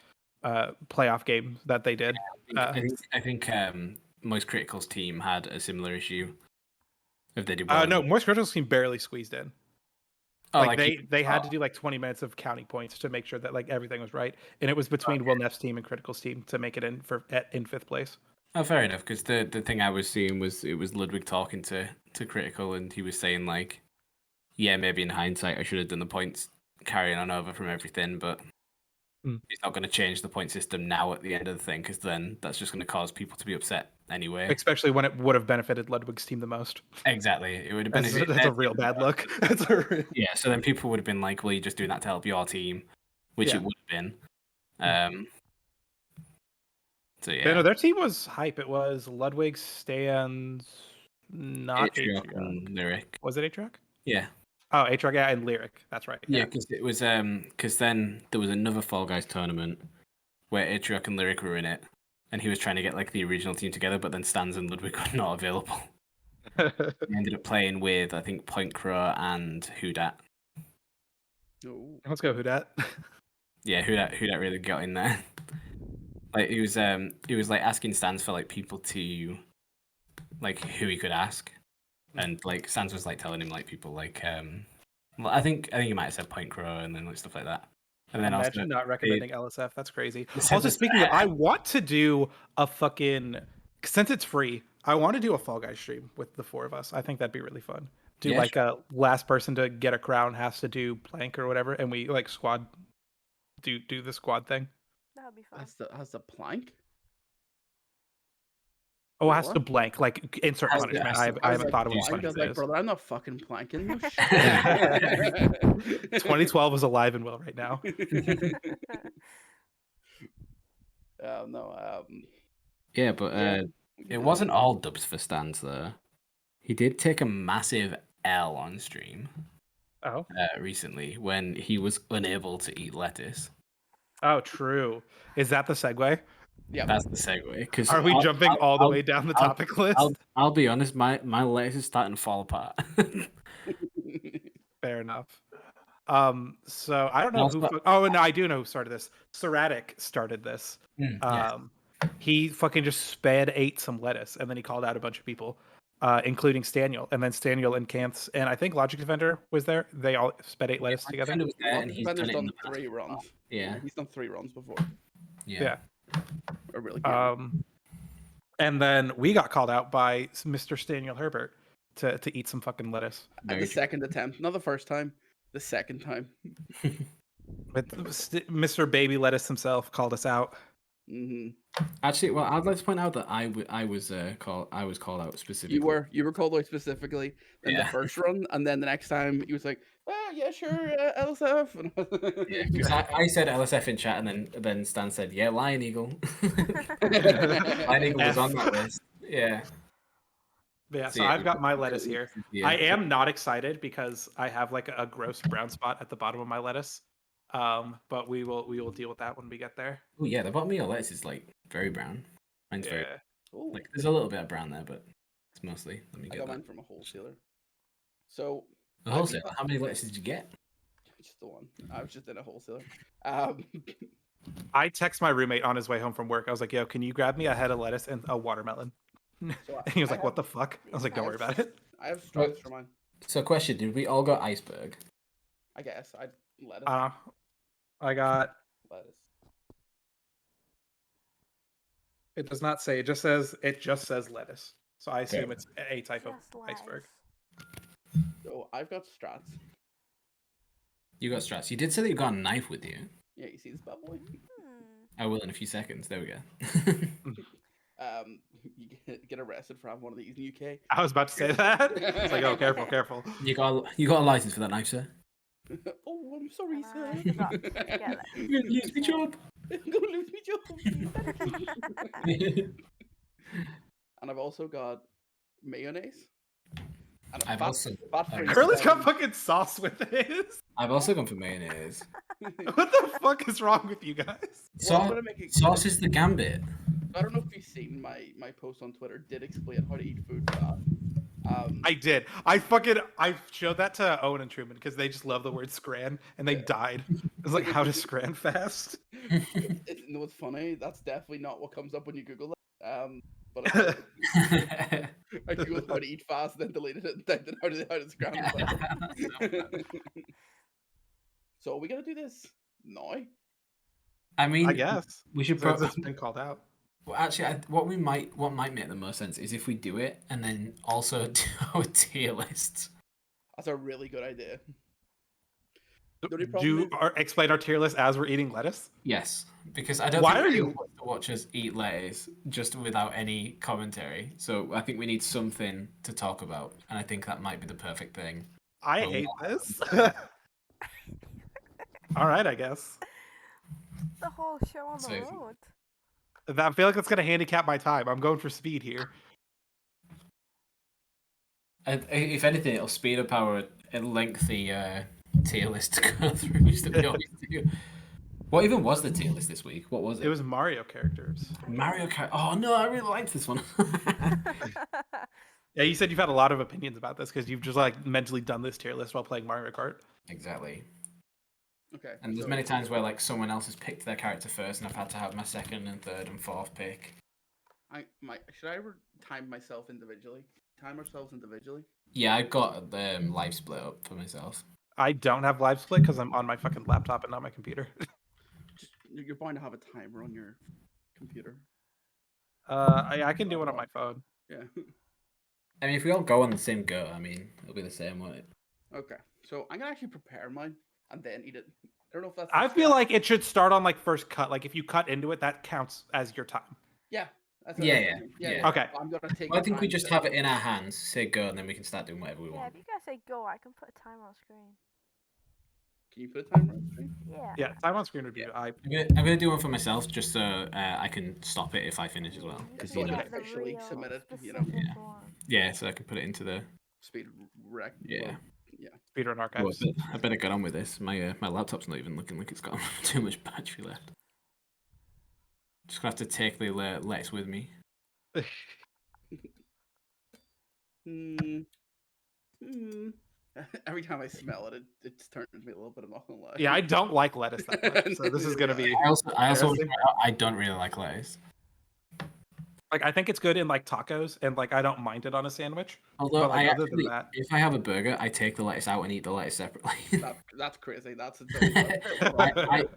S4: playoff game that they did.
S3: I think Most Critical's team had a similar issue. If they did
S4: no, Most Critical's team barely squeezed in.
S3: Oh,
S4: they had to do like 20 minutes of counting points to make sure that like everything was right, and it was between Will Neff's team and Critical's team to make it in in 5th place.
S3: Oh, fair enough. Because the thing I was seeing was it was Ludwig talking to Critical, and he was saying like, yeah, maybe in hindsight I should have done the points carrying on over from everything, but it's not going to change the point system now at the end of the thing, because then that's just going to cause people to be upset anyway.
S4: Especially when it would have benefited Ludwig's team the most.
S3: Exactly, it would have been.
S4: That's a real bad look.
S3: Yeah, so then people would have been like, "Well, you're just doing that to help your team," which it would have been. So yeah,
S4: no, their team was hype. It was Ludwig, Stanz, not
S3: Atrioc and Lyric.
S4: Was it Atrioc?
S3: Yeah.
S4: Oh, Atrioc, yeah, and Lyric. That's right.
S3: Yeah, because it was because then there was another Fall Guys tournament where Atrioc and Lyric were in it, and he was trying to get like the original team together, but then Stanz and Ludwig were not available. He ended up playing with I think Point Crow and Houdat.
S1: Oh.
S4: Let's go Houdat.
S3: Yeah, Houdat really got in there. Like he was like asking Stanz for like people to like who he could ask. And like Stanz was like telling him like people like well, I think he might have said Point Crow and then like stuff like that. And then
S4: Imagine
S3: also
S4: not recommending LSF. That's crazy.
S3: This
S4: Also,
S3: is-
S4: speaking of, I want to do a fucking, since it's free, I want to do a Fall Guys stream with the 4 of us. I think that'd be really fun. Do
S3: Yeah,
S4: like a last person to get a crown has to do plank or whatever, and we like squad do the squad thing.
S2: That would be fun.
S1: Has the plank.
S4: Oh, it has
S1: What?
S4: to blank, like insert
S3: Has to-
S4: punishment.
S3: has to-
S4: I haven't thought of what
S1: Plank? I was like,
S4: punishment is.
S1: brother, I'm not fucking planking. No shit.
S4: 2012 is alive and well right now.
S1: No.
S3: Yeah, but it wasn't all dubs for Stanz though. He did take a massive L on stream
S4: Oh,
S3: recently when he was unable to eat lettuce.
S4: oh, true. Is that the segue?
S1: Yeah.
S3: That's the segue. 'Cause
S4: Are we jumping all the way down the
S3: I'll-
S4: topic list?
S3: I'll be honest, my lettuce is starting to fall apart.
S4: Fair enough. So I don't know
S3: Also-
S4: who. Oh no, I do know who started this. Seratic started this.
S3: Yes.
S4: He fucking just ate some lettuce, and then he called out a bunch of people, including Staniel, and then Staniel and Kantz, and I think Logic Defender was there. They all ate lettuce together.
S3: Defender was there, and
S1: Logic
S3: he's done
S1: Defender's
S3: it in
S1: done
S3: the past.
S1: 3 runs.
S3: Yeah.
S1: He's done 3 runs before.
S4: Yeah.
S1: Or really good.
S4: And then we got called out by Mr. Staniel Herbert to eat some fucking lettuce.
S1: At
S3: Very
S1: the
S3: true.
S1: second attempt, not the first time, the second time.
S4: But Mr. Baby Lettuce himself called us out.
S1: Hmm.
S3: Actually, well, I'd like to point out that I was called out specifically.
S1: You were called out specifically in the
S3: Yeah.
S1: first run, and then the next time he was like, "Oh yeah, sure, LSF."
S3: Yeah, because I said LSF in chat, and then Stan said, "Yeah, Lion Eagle." Lion Eagle was on that list. Yeah.
S4: Yeah,
S3: So
S4: so
S3: yeah,
S4: I've got my lettuce here.
S3: Yeah.
S4: I am not excited because I have like a gross brown spot at the bottom of my lettuce. But we will deal with that when we get there.
S3: Oh yeah, the bottom of your lettuce is like very brown. Mine's very
S4: Yeah.
S1: Ooh,
S3: like there's a little bit of brown there, but it's mostly. Let me
S1: I
S3: get
S1: got
S3: that.
S1: mine from a wholesaler. So
S3: The wholesaler. How many lettuces did you get?
S1: just the one. I was just in a wholesaler. Um,
S4: I text my roommate on his way home from work. I was like, "Yo, can you grab me a head of lettuce and a watermelon?"
S1: So
S4: And he was
S1: I
S4: like, "What
S1: have-
S4: the fuck?" I was like, "Don't worry about it."
S1: I have stripes for mine.
S3: So, question: did we all go iceberg?
S1: I guess I lettuce.
S4: I got.
S1: Lettuce.
S4: It does not say. It just says lettuce. So I assume it's a type of
S2: Just
S4: iceberg.
S2: lettuce.
S1: So I've got strats.
S3: You got strats. You did say that you got a knife with you.
S1: Yeah, you see this bad boy?
S3: I will in a few seconds. There we go.
S1: You get arrested for having one of these in the UK.
S4: I was about to say that. It's like, oh, careful, careful.
S3: You got a license for that knife, sir.
S1: Oh, I'm sorry,
S2: And
S1: sir.
S2: I forgot to get lettuce.
S3: You're gonna lose me job.
S1: I'm gonna lose my job. And I've also got mayonnaise. And
S3: I've also-
S1: fat-free
S4: Curly's got
S1: salad.
S4: fucking sauce with his.
S3: I've also gone for mayonnaise.
S4: What the fuck is wrong with you guys?
S1: Well, I'm gonna make it-
S3: Sauce is the gambit.
S1: I don't know if you've seen my post on Twitter. Did explain how to eat food fast.
S4: I did. I showed that to Owen and Truman because they just love the word scran and they died. It was like how to scran fast.
S1: You know what's funny? That's definitely not what comes up when you Google that. But I googled how to eat fast, then deleted it and typed in how to scram fast. So are we gonna do this now?
S3: I mean,
S4: I guess
S3: we should
S4: so.
S3: probably.
S4: It's been called out.
S3: Well, actually, what might make the most sense is if we do it and then also do our tier lists.
S1: That's a really good idea. The only problem is-
S4: Explain our tier list as we're eating lettuce.
S3: Yes, because I don't.
S4: Why
S3: think
S4: are
S3: anyone
S4: you-
S3: wants to watch us eat lettuce just without any commentary? So I think we need something to talk about, and I think that might be the perfect thing.
S4: I
S3: Oh,
S4: hate
S3: wow.
S4: this. All right, I guess.
S2: The whole show on the
S3: So-
S2: road.
S4: I feel like that's gonna handicap my time. I'm going for speed here.
S3: And if anything, it'll speed up our lengthy tier list to go through that we always do. What even was the tier list this week? What was it?
S4: It was Mario characters.
S3: Mario Kart. Oh no, I really liked this one.
S4: Yeah, you said you've had a lot of opinions about this because you've just like mentally done this tier list while playing Mario Kart.
S3: Exactly.
S1: Okay.
S3: And there's
S1: so-
S3: many times where like someone else has picked their character first, and I've had to have my second and third and fourth pick.
S1: Should I ever time myself individually? Time ourselves individually?
S3: Yeah, I've got the life split up for myself.
S4: I don't have live split because I'm on my fucking laptop and not my computer.
S1: You're bound to have a timer on your computer.
S4: I can do it on my phone.
S1: Yeah.
S3: I mean, if we all go on the same go, I mean, it'll be the same, won't it?
S1: Okay. So I'm gonna actually prepare mine and then eat it. I don't know if that's.
S4: I feel like it should start on like first cut. Like if you cut into it, that counts as your time.
S1: Yeah. That's
S3: Yeah.
S4: Okay.
S1: I'm gonna take.
S3: Well, I think we just have it in our hands, say go, and then we can start doing whatever we
S2: Yeah,
S3: want.
S2: if you guys say go, I can put a timer on screen.
S1: Can you put a timer on screen?
S2: Yeah.
S4: Yeah, time on screen would be.
S3: I'm gonna do one for myself just so I can stop it if I finish as well.
S1: Just
S3: Because
S1: so
S3: you
S1: it's
S3: know,
S1: officially submitted. You know.
S2: specific one.
S3: yeah, so I can put it into the
S1: Speed rec.
S3: yeah.
S1: Well, yeah.
S4: Speedrun
S3: Well,
S4: archives.
S3: I better get on with this. My laptop's not even looking like it's got too much battery left. Just gonna have to take the lettuce with me.
S1: Every time I smell it, it turns me a little bit. I'm not gonna lie.
S4: Yeah, I don't like lettuce that much, so this is gonna be.
S3: I also
S4: embarrassing.
S3: I don't really like lettuce.
S4: Like I think it's good in like tacos, and like I don't mind it on a sandwich.
S3: Although
S4: But, like,
S3: I
S4: other than
S3: actually,
S4: that-
S3: if I have a burger, I take the lettuce out and eat the lettuce separately.
S1: That's crazy. That's a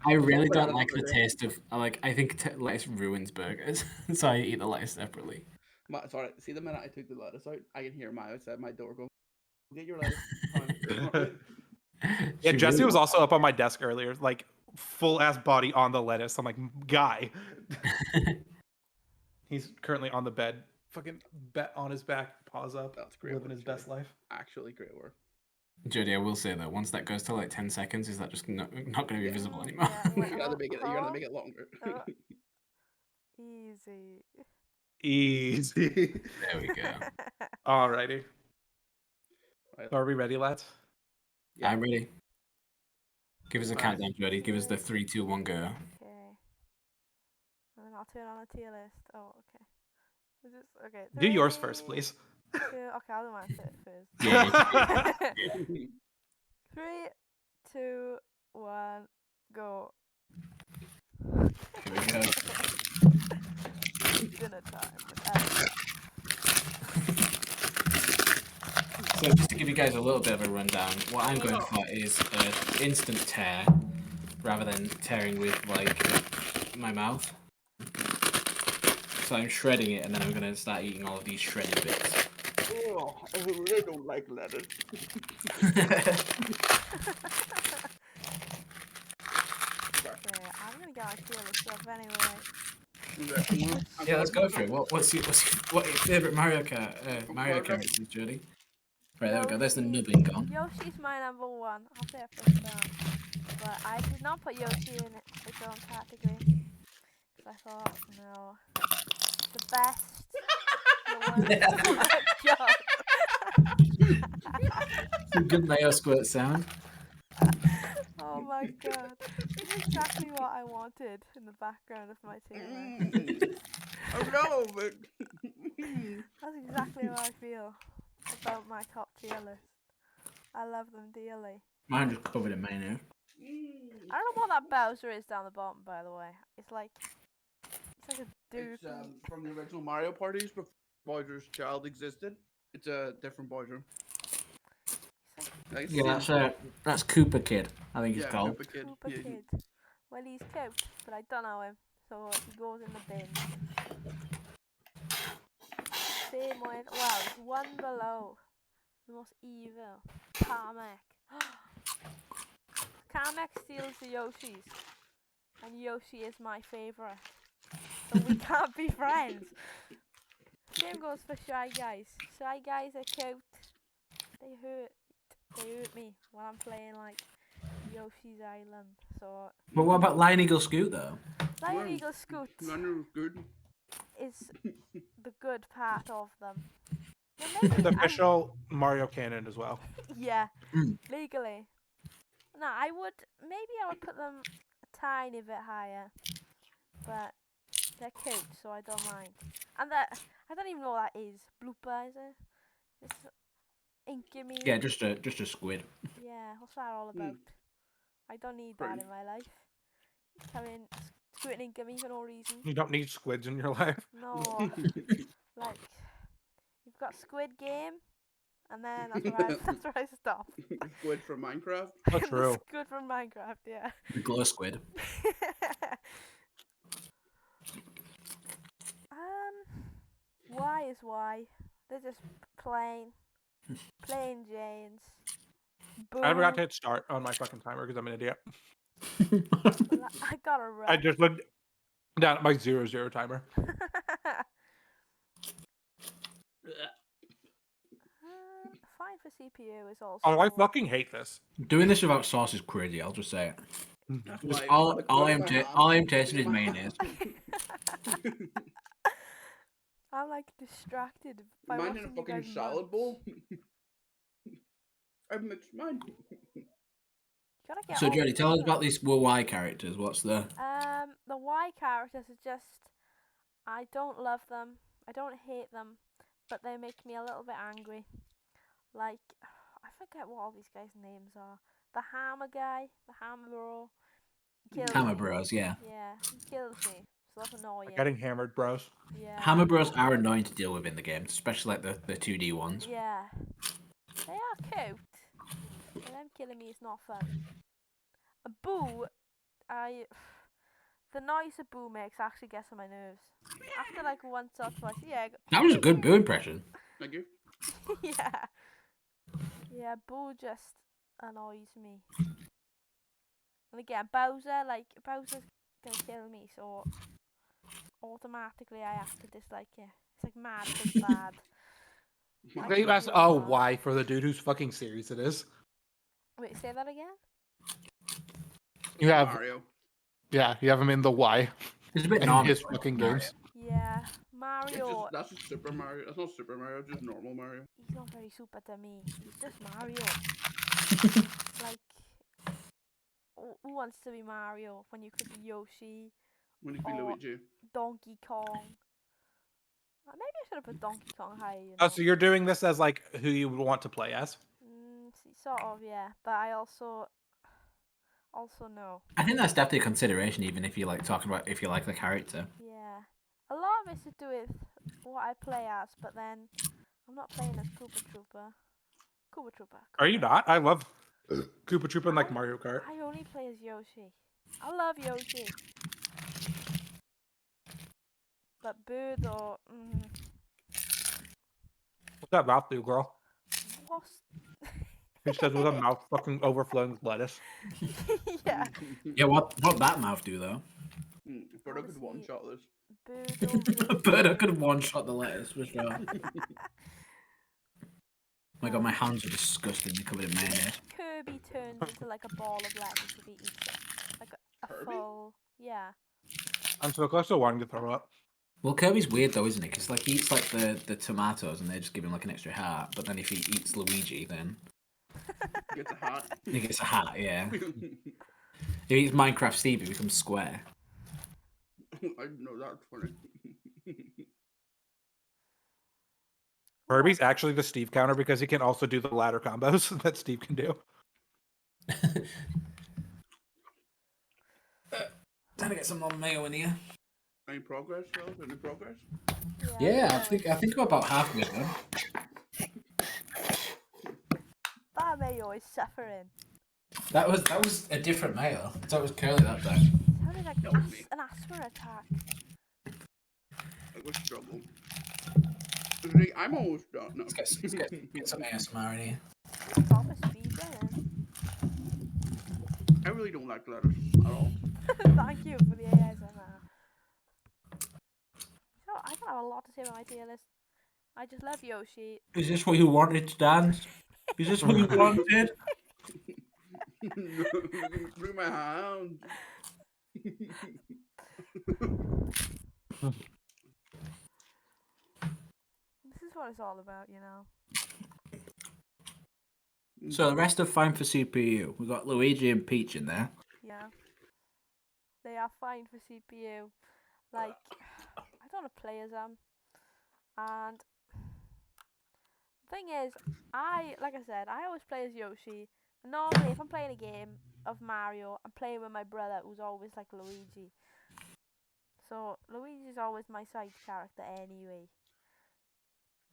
S3: I really don't like the taste of I think lettuce ruins burgers, so I eat the lettuce separately.
S1: Sorry, see the minute I took the lettuce out, I can hear my outside my door going, "Get your lettuce."
S4: Yeah,
S3: She
S4: Jesse
S3: really
S4: was also up on my desk earlier, like full ass body on the lettuce. I'm like, guy. He's currently on the bed, fucking on his back, paws up,
S1: That's great.
S4: living his best life.
S1: Actually, great work.
S3: Jody, I will say that once that goes to like 10 seconds, is that just not going to be
S1: Yeah.
S3: visible anymore?
S2: Yeah, wait,
S1: You gotta make it. You gotta make it longer.
S2: Easy.
S4: Easy.
S3: There we go.
S4: Alrighty.
S1: Right.
S4: Are we ready, lads?
S1: Yeah.
S3: I'm ready. Give us a
S1: Five,
S3: countdown, Jody. Give us the 3, 2, 1, go.
S2: Okay. And then I'll turn on a tier list. Oh, okay. Is this okay?
S4: Do yours first, please.
S2: Okay, I'll do mine first.
S3: Yeah.
S2: 3, 2, 1, go.
S3: Here we go.
S2: Dinner time.
S3: So just to give you guys a little bit of a rundown, what I'm going for is an instant tear rather than tearing with like my mouth. So I'm shredding it and then I'm going to start eating all of these shredded bits.
S1: Oh, I really don't like lettuce.
S2: Okay, I'm gonna get my tier list up anyway.
S3: Yeah, let's go for it. What's your favourite Mario characters, Jody? Right, there we go. There's the nubbing gone.
S2: Yoshi's my number 1. I'll say it first down. But I did not put Yoshi in its own category. So I thought, no. The best. The worst. Oh my god.
S3: Some good mayo squirt sound.
S2: Oh my god. This is exactly what I wanted in the background of my tier list.
S1: Oh no, but
S2: That's exactly how I feel about my top tier list. I love them dearly.
S3: Mine just covered in mayo.
S2: I don't know what that Bowser is down the bottom, by the way. It's like a dude.
S1: it's from the original Mario parties before Bowser's child existed. It's a different Bowser. Like,
S3: Yeah, that's Cooper Kid. I think he's
S1: yeah,
S3: called.
S1: Koopa Kid.
S2: Super
S1: Yeah.
S2: kid. Well, he's cute, but I don't know him, so he goes in the bin. Same way. Wow, there's one below. The most evil. Kamek. Kamek steals the Yoshis, and Yoshi is my favourite. So we can't be friends. Same goes for Shy Guys. Shy Guys are cute. They hurt me when I'm playing like Yoshi's Island. So
S3: But what about Lion Eagle Scoot though?
S2: Lion
S1: Well,
S2: Eagle Scoot
S1: None was good.
S2: is the good part of them. Now maybe
S4: The
S2: I'm-
S4: official Mario canon as well.
S2: yeah,
S3: Mm.
S2: legally. No, I would put them a tiny bit higher, but they're cute, so I don't mind. And that I don't even know what that is. Blooper, is it? It's Inkimi.
S3: Yeah, just a squid.
S2: Yeah, what's that all about? I don't need that in my life. Come in, squirting Inkimi for no reason.
S4: You don't need squids in your life.
S2: No, like you've got Squid Game. and then that's where I stopped.
S1: Squid from Minecraft.
S4: Oh, true.
S2: It's good from Minecraft, yeah.
S3: The glow squid.
S2: Why is why? They're just plain Janes. Boo.
S4: I forgot to hit start on my fucking timer because I'm an idiot.
S2: I got a
S4: I
S2: run.
S4: just looked down at my 0-0 timer.
S2: Fine for CPU is also.
S4: Oh, I fucking hate this.
S3: Doing this without sauce is crazy. I'll just say it.
S1: That's
S3: Just
S1: why
S3: all
S1: I
S3: I'm
S1: put my
S3: all I'm
S1: hand
S3: tasting is
S1: in my
S3: mayonnaise.
S2: I'm like distracted by
S1: Mine
S2: watching
S1: in a
S2: you
S1: fucking
S2: guys
S1: salad
S2: munch.
S1: bowl. I've mixed mine.
S2: You gotta get
S3: So
S2: all
S3: Jody, tell us
S2: together.
S3: about these Y characters. What's the
S2: The Y characters are just. I don't love them. I don't hate them, but they make me a little bit angry. Like, I forget what all these guys' names are. The Hammer guy, the Hammer Bro. Kills
S3: Hammer
S2: me.
S3: Bros? Yeah,
S2: Yeah, he kills me. So that's annoying.
S4: Getting hammered, bros.
S2: Yeah.
S3: Hammer Bros are annoying to deal with in the game, especially like the 2D ones.
S2: Yeah. They are cute. But them killing me is not fun. A Boo, the noise a Boo makes actually gets on my nerves. After like once or twice, yeah.
S3: That was a good Boo impression.
S1: Thank you.
S2: Yeah. Yeah, Boo just annoys me. And again, Bowser's gonna kill me, so automatically I have to dislike it. It's like mad because bad. I
S4: They
S2: just
S4: asked,
S2: feel
S4: oh,
S2: bad.
S4: why for the dude whose fucking series it is.
S2: Wait, say that again?
S4: You have,
S1: Mario.
S4: yeah, you have him in the Y
S3: It's a bit
S4: in
S3: normal.
S4: his fucking games.
S2: Yeah,
S1: It's
S2: Mario.
S1: just, that's just Super Mario. That's not Super Mario. It's just normal Mario.
S2: He's not very super to me. He's just Mario. Like, who wants to be Mario when you could be Yoshi,
S1: When you be
S2: or
S1: Luigi.
S2: Donkey Kong? Maybe I should have put Donkey Kong higher. You know?
S4: Oh, so you're doing this as like who you would want to play as?
S2: Sort of, yeah. But I also know.
S3: I think that's definitely a consideration, even if you like talking about if you like the character.
S2: Yeah. A lot of it's to do with what I play as, but then I'm not playing as Koopa Trooper. Koopa Trooper.
S4: Are you not? I love Koopa Troopa and like Mario Kart.
S2: I only play as Yoshi. I love Yoshi. But Boo though,
S4: What's that mouth do, girl?
S2: what's...
S4: He says with a mouth fucking overflowing with lettuce.
S2: Yeah.
S3: Yeah, what that mouth do though?
S1: But I could one shot this.
S2: Boo don't really...
S3: But I could have one shot the lettuce for sure. Oh my god, my hands are disgusting. They're covered in mayonnaise.
S2: Kirby turns into like a ball of lettuce if he eats it. Like a
S1: Kirby?
S2: full... Yeah.
S4: I'm so close to wanting to throw up.
S3: Well, Kirby's weird though, isn't it? Because like he eats like the tomatoes and they just give him like an extra heart. But then if he eats Luigi, then
S1: Gets a hat.
S3: he gets a hat. Yeah. If he eats Minecraft Steve, he becomes square.
S1: I know that's funny.
S4: Kirby's actually the Steve counter because he can also do the ladder combos that Steve can do.
S3: Time to get some more mayo in here.
S1: Any progress, Phil? Any progress?
S3: Yeah, I think we're about halfway done.
S2: That mayo is suffering.
S3: That was a different mayo. That was curly that time.
S2: Sounded like
S1: That was me.
S2: an asthma attack.
S1: I was struggling. See, I'm almost done. No.
S3: Let's get some ASMR in here.
S2: Proper speed running.
S1: I really don't like lettuce at all.
S2: Thank you for the ASMR. So I don't have a lot to say about my tier list. I just love Yoshi.
S3: Is this what you wanted, Stanz? Is this what you wanted?
S1: Through my hand.
S2: This is what it's all about, you know.
S3: So the rest are fine for CPU. We've got Luigi and Peach in there.
S2: Yeah. They are fine for CPU. Like, I don't want to play as them. And the thing is, like I said, I always play as Yoshi. And normally, if I'm playing a game of Mario, I'm playing with my brother, who's always like Luigi. So Luigi's always my side character anyway.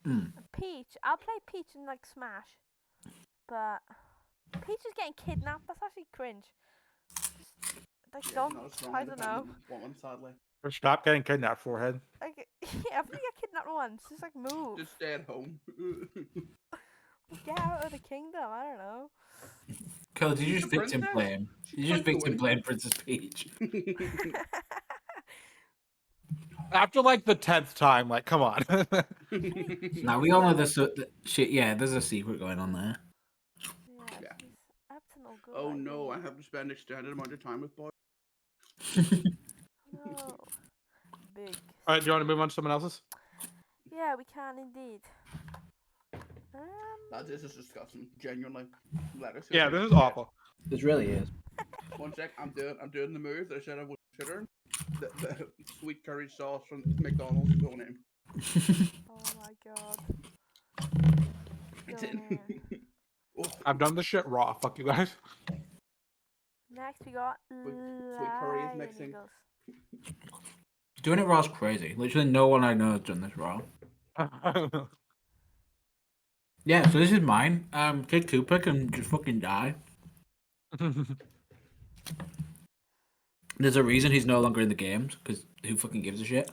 S2: Peach, I'll play Peach in like Smash, but Peach is getting kidnapped. That's actually cringe. Just, like,
S1: Yeah,
S2: don't.
S1: not a strong
S2: I don't know.
S1: independent woman, sadly.
S4: Stop getting kidnapped, forehead.
S2: Like, yeah, I've only got kidnapped once. Just like move.
S1: Just stay at home.
S2: Get out of the kingdom. I don't know.
S3: Cole, did you
S1: She's
S3: just
S1: the
S3: victim
S1: princess.
S3: blame?
S1: She
S3: Did you just
S1: deserves to
S3: victim
S1: win.
S3: blame Princess Peach?
S4: After like the 10th time, like, come on.
S3: Now we all know this shit. Yeah, there's a secret going on there.
S2: Yeah,
S1: Yeah.
S2: she's up to no good.
S1: Oh
S2: like,
S1: no, I
S2: really.
S1: have to spend extended amount of time with boys.
S2: No. Big.
S4: All right, do you want to move on to someone else's?
S2: Yeah, we can indeed.
S1: This is disgusting. Genuinely. Let us
S4: Yeah, this is awful.
S3: This really is.
S1: One sec, I'm doing the move that I said I would consider. The sweet curry sauce from McDonald's is going in.
S2: Oh my god.
S1: It's
S2: Going
S1: in.
S2: in.
S1: Oh,
S4: I've done this shit raw. Fuck you guys.
S2: Next we got
S1: Sweet curry is mixing.
S2: Eagles.
S3: Doing it raw is crazy. Literally, no one I know has done this raw. Yeah, so this is mine. Take toothpick and just fucking die. There's a reason he's no longer in the games, because who fucking gives a shit?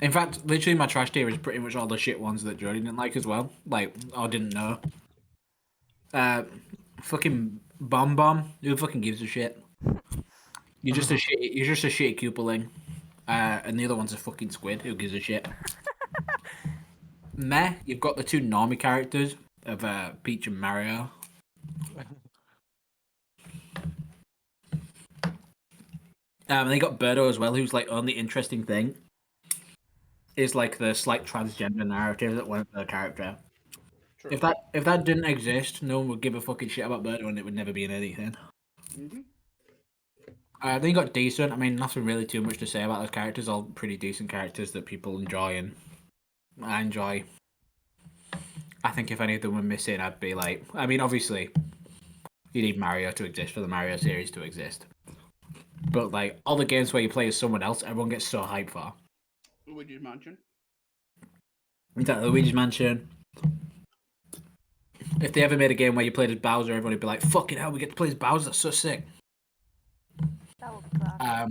S3: In fact, literally my trash tier is pretty much all the shit ones that Jody didn't like as well. Like, I didn't know. Fucking Bomb. Who fucking gives a shit? You're just a shitty Koopaling. And the other one's a fucking squid. Who gives a shit? Meh, you've got the two normie characters of Peach and Mario. And they got Birdo as well, who's like only interesting thing is like the slight transgender narrative that went with the character.
S1: true.
S3: If that didn't exist, no one would give a fucking shit about Birdo, and it would never be in anything.
S1: Mm-hmm.
S3: Then you got decent. I mean, nothing really too much to say about those characters. All pretty decent characters that people enjoy, and I enjoy. I think if any of them were missing, I'd be like, I mean, obviously, you need Mario to exist for the Mario series to exist. But like all the games where you play as someone else, everyone gets so hyped for.
S1: Luigi's Mansion.
S3: Exactly, Luigi's Mansion. If they ever made a game where you played as Bowser, everyone would be like, "Fucking hell, we get to play as Bowser! That's so sick."
S2: That would be class.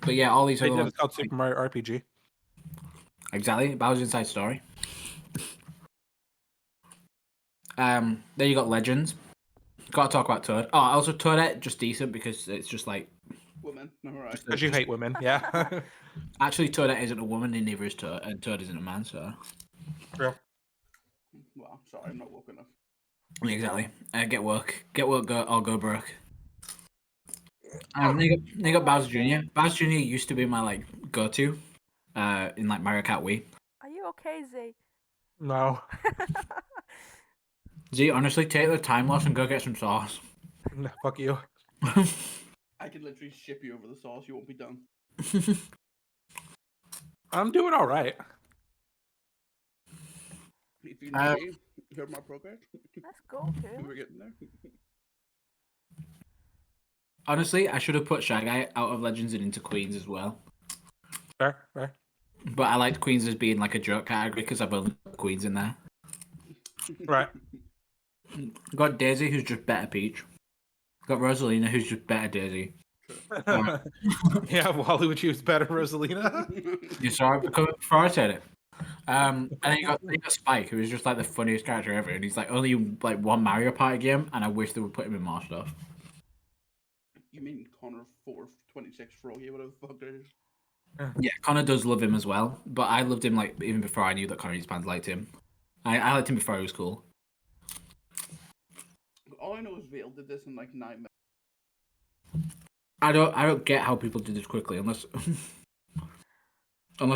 S3: But yeah, all these
S4: They
S3: other
S4: did
S3: ones,
S4: it's called Super Mario RPG.
S3: exactly, Bowser's Inside Story. Then you got Legends. Got to talk about Toad. Oh, also Toadette, just decent because it's just like.
S1: Women. Alright.
S4: Because you hate women, yeah.
S3: Actually, Toadette isn't a woman, and neither is Toad, and Toad isn't a man, so.
S4: Real.
S1: Well, sorry, I'm not woke enough.
S3: Exactly. Get work, go broke. They got Bowser Jr. Bowser Jr. used to be my like go-to, in like Mario Kart Wii.
S2: Are you okay, Z?
S4: No.
S3: Z, honestly, take the time loss and go get some sauce.
S4: No, fuck you.
S1: I could literally ship you over the sauce. You won't be done.
S4: I'm doing all right.
S1: If you know me, heard my progress.
S2: Let's go,
S1: We're
S2: too.
S1: getting there.
S3: Honestly, I should have put Shy Guy out of Legends and into Queens as well.
S4: Fair.
S3: But I liked Queens as being like a joke category because I've only got Queens in there.
S4: Right.
S3: Got Daisy, who's just better Peach. Got Rosalina, who's just better Daisy.
S4: Yeah, Waluigi was better, Rosalina.
S3: You saw it before I said it. And then you got Spike, who is just like the funniest character ever, and he's like only like one Mario Party game, and I wish they would put him in more stuff.
S1: You mean Connor 426 Froggy, whatever the fuck it is?
S3: Yeah, Connor does love him as well, but I loved him like even before I knew that Connor fans liked him. I liked him before he was cool.
S1: All I know is Vale did this in like 9 minutes.
S3: I don't get how people do this quickly unless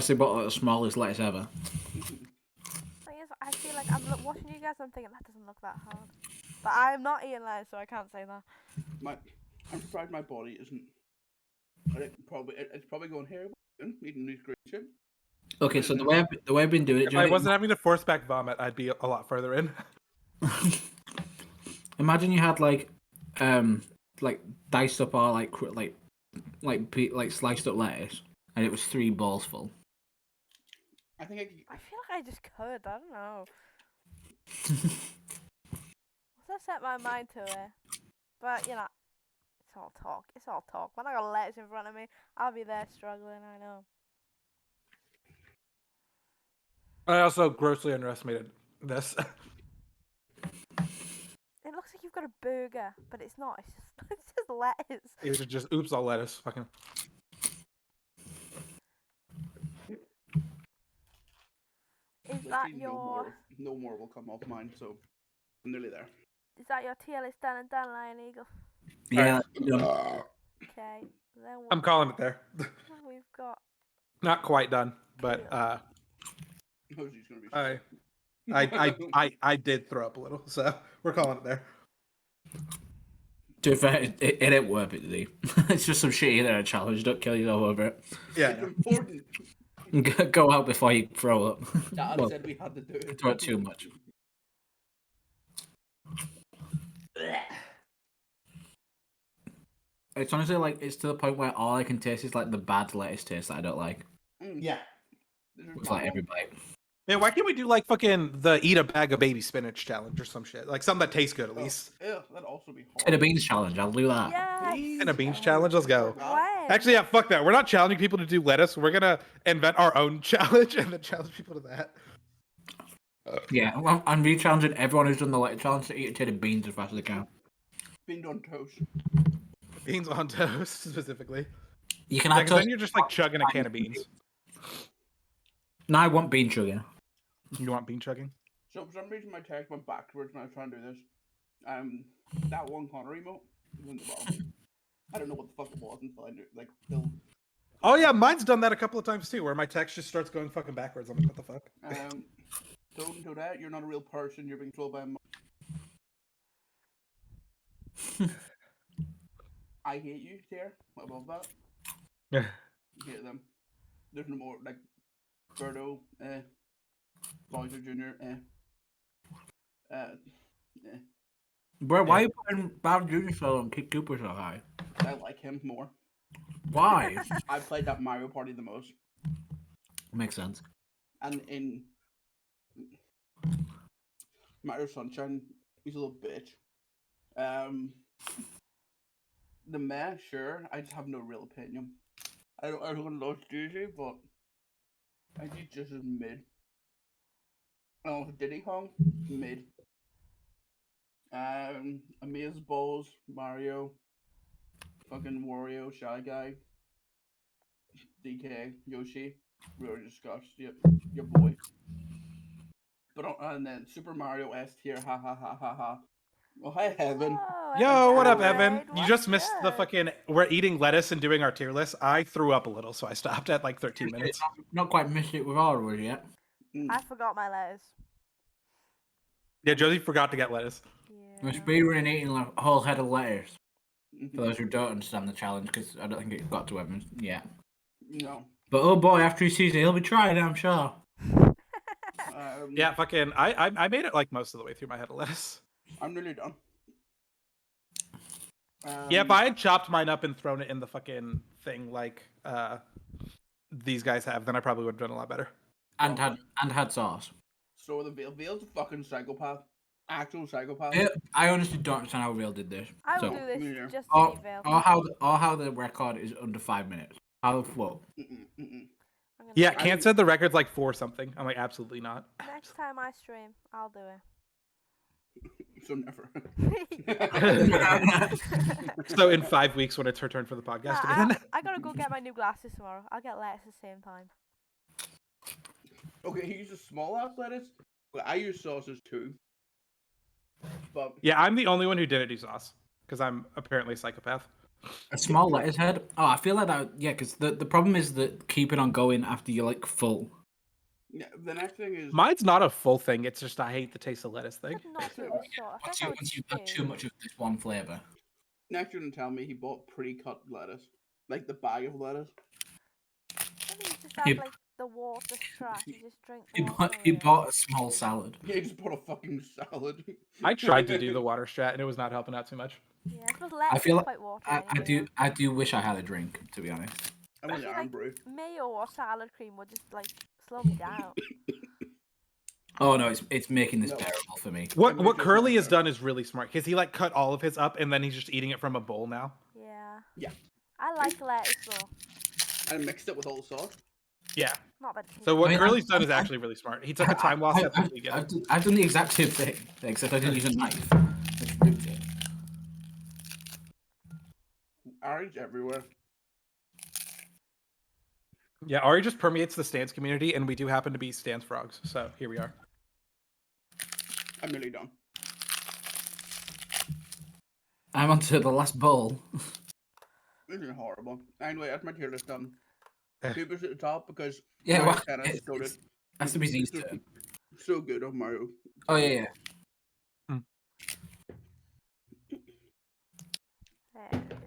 S3: they bought like, the smallest lettuce ever.
S2: Thing is, I feel like I'm watching you guys. I'm thinking that doesn't look that hard, but I'm not eating lettuce, so I can't say that.
S1: I'm surprised my body isn't. It's probably going here. Eating these great shit.
S3: Okay, so the way I've been doing it,
S4: If I wasn't having to force back vomit, I'd be a lot further in.
S3: Imagine you had like diced up or like sliced up lettuce, and it was 3 balls full.
S1: I think
S2: I feel like I just could. I don't know. Once I set my mind to it. But, you know, it's all talk. It's all talk. When I got letters in front of me, I'll be there struggling, I know.
S4: I also grossly underestimated this.
S2: It looks like you've got a burger, but it's not. It's just lettuce.
S4: It was just oops, all lettuce. Fucking.
S2: Is that
S1: Literally
S2: your...
S1: no more will come off mine, so I'm nearly there.
S2: Is that your tier list done and done, Lion Eagle?
S3: Yeah.
S2: Okay. Then
S4: I'm calling it there.
S2: we've got...
S4: Not quite done, but
S1: Hosie's gonna be.
S4: I did throw up a little, so we're calling it there.
S3: To be fair, it ain't worth it, Lee. It's just some shit in a challenge. Don't kill yourself over it.
S4: Yeah.
S1: It's important.
S3: Go out before you throw up.
S1: Dad
S3: Well,
S1: said we had to do it.
S3: throw it too much. It's honestly like it's to the point where all I can taste is like the bad lettuce taste that I don't like.
S4: Yeah.
S3: It's like every bite.
S4: Man, why can't we do like fucking the eat a bag of baby spinach challenge or some shit? Like something that tastes good at least.
S1: Yeah, that'd also be hard.
S3: In a beans challenge, I'll do that.
S2: Yes!
S4: And a beans challenge, let's go.
S2: When?
S4: Actually, yeah, fuck that. We're not challenging people to do lettuce. We're gonna invent our own challenge and then challenge people to that.
S3: Yeah, well, I'm re-challenging everyone who's done the lettuce challenge to eat a tin of beans as fast as they can.
S1: Beans on toast.
S4: Beans on toast, specifically.
S3: You can
S4: Yeah,
S3: have
S4: 'cause then
S3: toast.
S4: you're just like chugging a can of beans.
S3: No, I want bean sugar.
S4: You want bean chugging?
S1: So for some reason my text went backwards when I was trying to do this. That one Connor emote was in the bottom. I don't know what the fuck it was until I knew, like,
S4: Oh yeah, mine's done that a couple of times too, where my text just starts going fucking backwards. I'm like, what the fuck?
S1: don't do that. You're not a real person. You're being trolled by a I hate you, Tier. I love that.
S4: Yeah.
S1: Hate them. There's no more, like, Birdo, Bowser Jr.,
S3: Bro, why are you putting Bowser Jr. so low and Kid Cooper so high?
S1: I like him more.
S3: Why?
S1: I played that Mario Party the most.
S3: Makes sense.
S1: And in Mario Sunshine, he's a little bitch. The meh, sure, I just have no real opinion. I don't love Juju, but I think he's just as mid. Oh, Diddy Kong, mid. Amaze Balls, Mario, fucking Wario, Shy Guy, DK, Yoshi, we already discussed, yep, your boy. But and then Super Mario S tier, ha ha ha ha ha. Oh, hi, Heaven.
S2: Whoa,
S4: Yo, what up,
S2: Evan?
S4: Evan? You
S2: What's
S4: just missed the
S2: good?
S4: fucking. We're eating lettuce and doing our tier list. I threw up a little, so I stopped at like 13 minutes.
S3: Not quite missed it with our yet.
S2: I forgot my letters.
S4: Yeah, Josie forgot to get lettuce.
S3: We're
S2: Yeah.
S3: speedrunning eating a whole head of lettuce. For those who don't understand the challenge, because I don't think it got to Evan yet.
S1: No.
S3: But oh boy, after he sees it, he'll be trying it, I'm sure.
S4: Yeah, fucking. I made it like most of the way through my head of lettuce.
S1: I'm nearly done.
S4: Yeah, if I had chopped mine up and thrown it in the fucking thing like these guys have, then I probably would have done a lot better.
S3: And had sauce.
S1: So the Vale's a fucking psychopath. Actual psychopath.
S3: I honestly don't understand how Real did this.
S2: I will
S3: So,
S2: do this
S1: Yeah.
S2: just to beat Vale.
S3: or how the record is under 5 minutes. How whoa.
S2: I'm gonna
S4: Yeah,
S2: do it.
S4: Kant said the record's like 4 something. I'm like, absolutely not.
S2: Next time I stream, I'll do
S1: So never.
S2: it.
S4: So in 5 weeks when it's her turn for the podcast
S2: Nah,
S4: again.
S2: I gotta go get my new glasses tomorrow. I'll get lettuce at the same time.
S1: Okay, he uses small ass lettuce, but I use sauces too. But
S4: Yeah, I'm the only one who didn't do sauce because I'm apparently a psychopath.
S3: A small lettuce head. Oh, I feel like that. Yeah, because the problem is that keeping on going after you're like full.
S1: yeah, the next thing is
S4: Mine's not a full thing. It's just I hate the taste of lettuce thing.
S2: Could not do this sort. I think I would
S3: Once you've had too
S2: do.
S3: much of this one flavor.
S1: next you're gonna tell me he bought pre-cut lettuce, like the bag of lettuce.
S2: Maybe you just
S3: He-
S2: have like the water strat. You just drink the water.
S3: He
S2: with it.
S3: bought a small salad.
S1: Yeah, he just bought a fucking salad.
S4: I tried to do the water strat and it was not helping out too much.
S2: Yeah, I suppose lettuce
S3: feel
S2: is
S3: like-
S2: quite watery. anyway,
S3: I do wish I had a drink, to be honest.
S1: I mean,
S2: Actually,
S1: I'm
S2: like,
S1: brew.
S2: Mayo or salad cream would just like slow me down.
S3: Oh no, it's making this
S1: No.
S3: bearable for me.
S4: What Curly has done is really smart because he like cut all of his up and then he's just eating it from a bowl now.
S2: Yeah.
S1: Yeah.
S2: I like lettuce though.
S1: I mixed it with all sauce.
S4: Yeah.
S2: Not bad.
S4: So what
S3: I mean,
S4: Curly's done
S3: I'm-
S4: is actually really smart. He took a time loss at the beginning.
S3: I've done the exact same thing, except I didn't use a knife. I just ripped it.
S1: Orange everywhere.
S4: Yeah, Ari just permeates the Stanz community, and we do happen to be Stanz frogs. So here we are.
S1: I'm nearly done.
S3: I'm on to the last bowl.
S1: This is horrible. Anyway, that's my tier list done.
S4: Eh.
S1: Cooper's at the top because
S3: Yeah,
S1: Mario
S3: well,
S1: Tennis
S3: it's,
S1: goated.
S3: has to be Z's
S1: So-
S3: turn.
S1: So good on Mario.
S3: Oh yeah.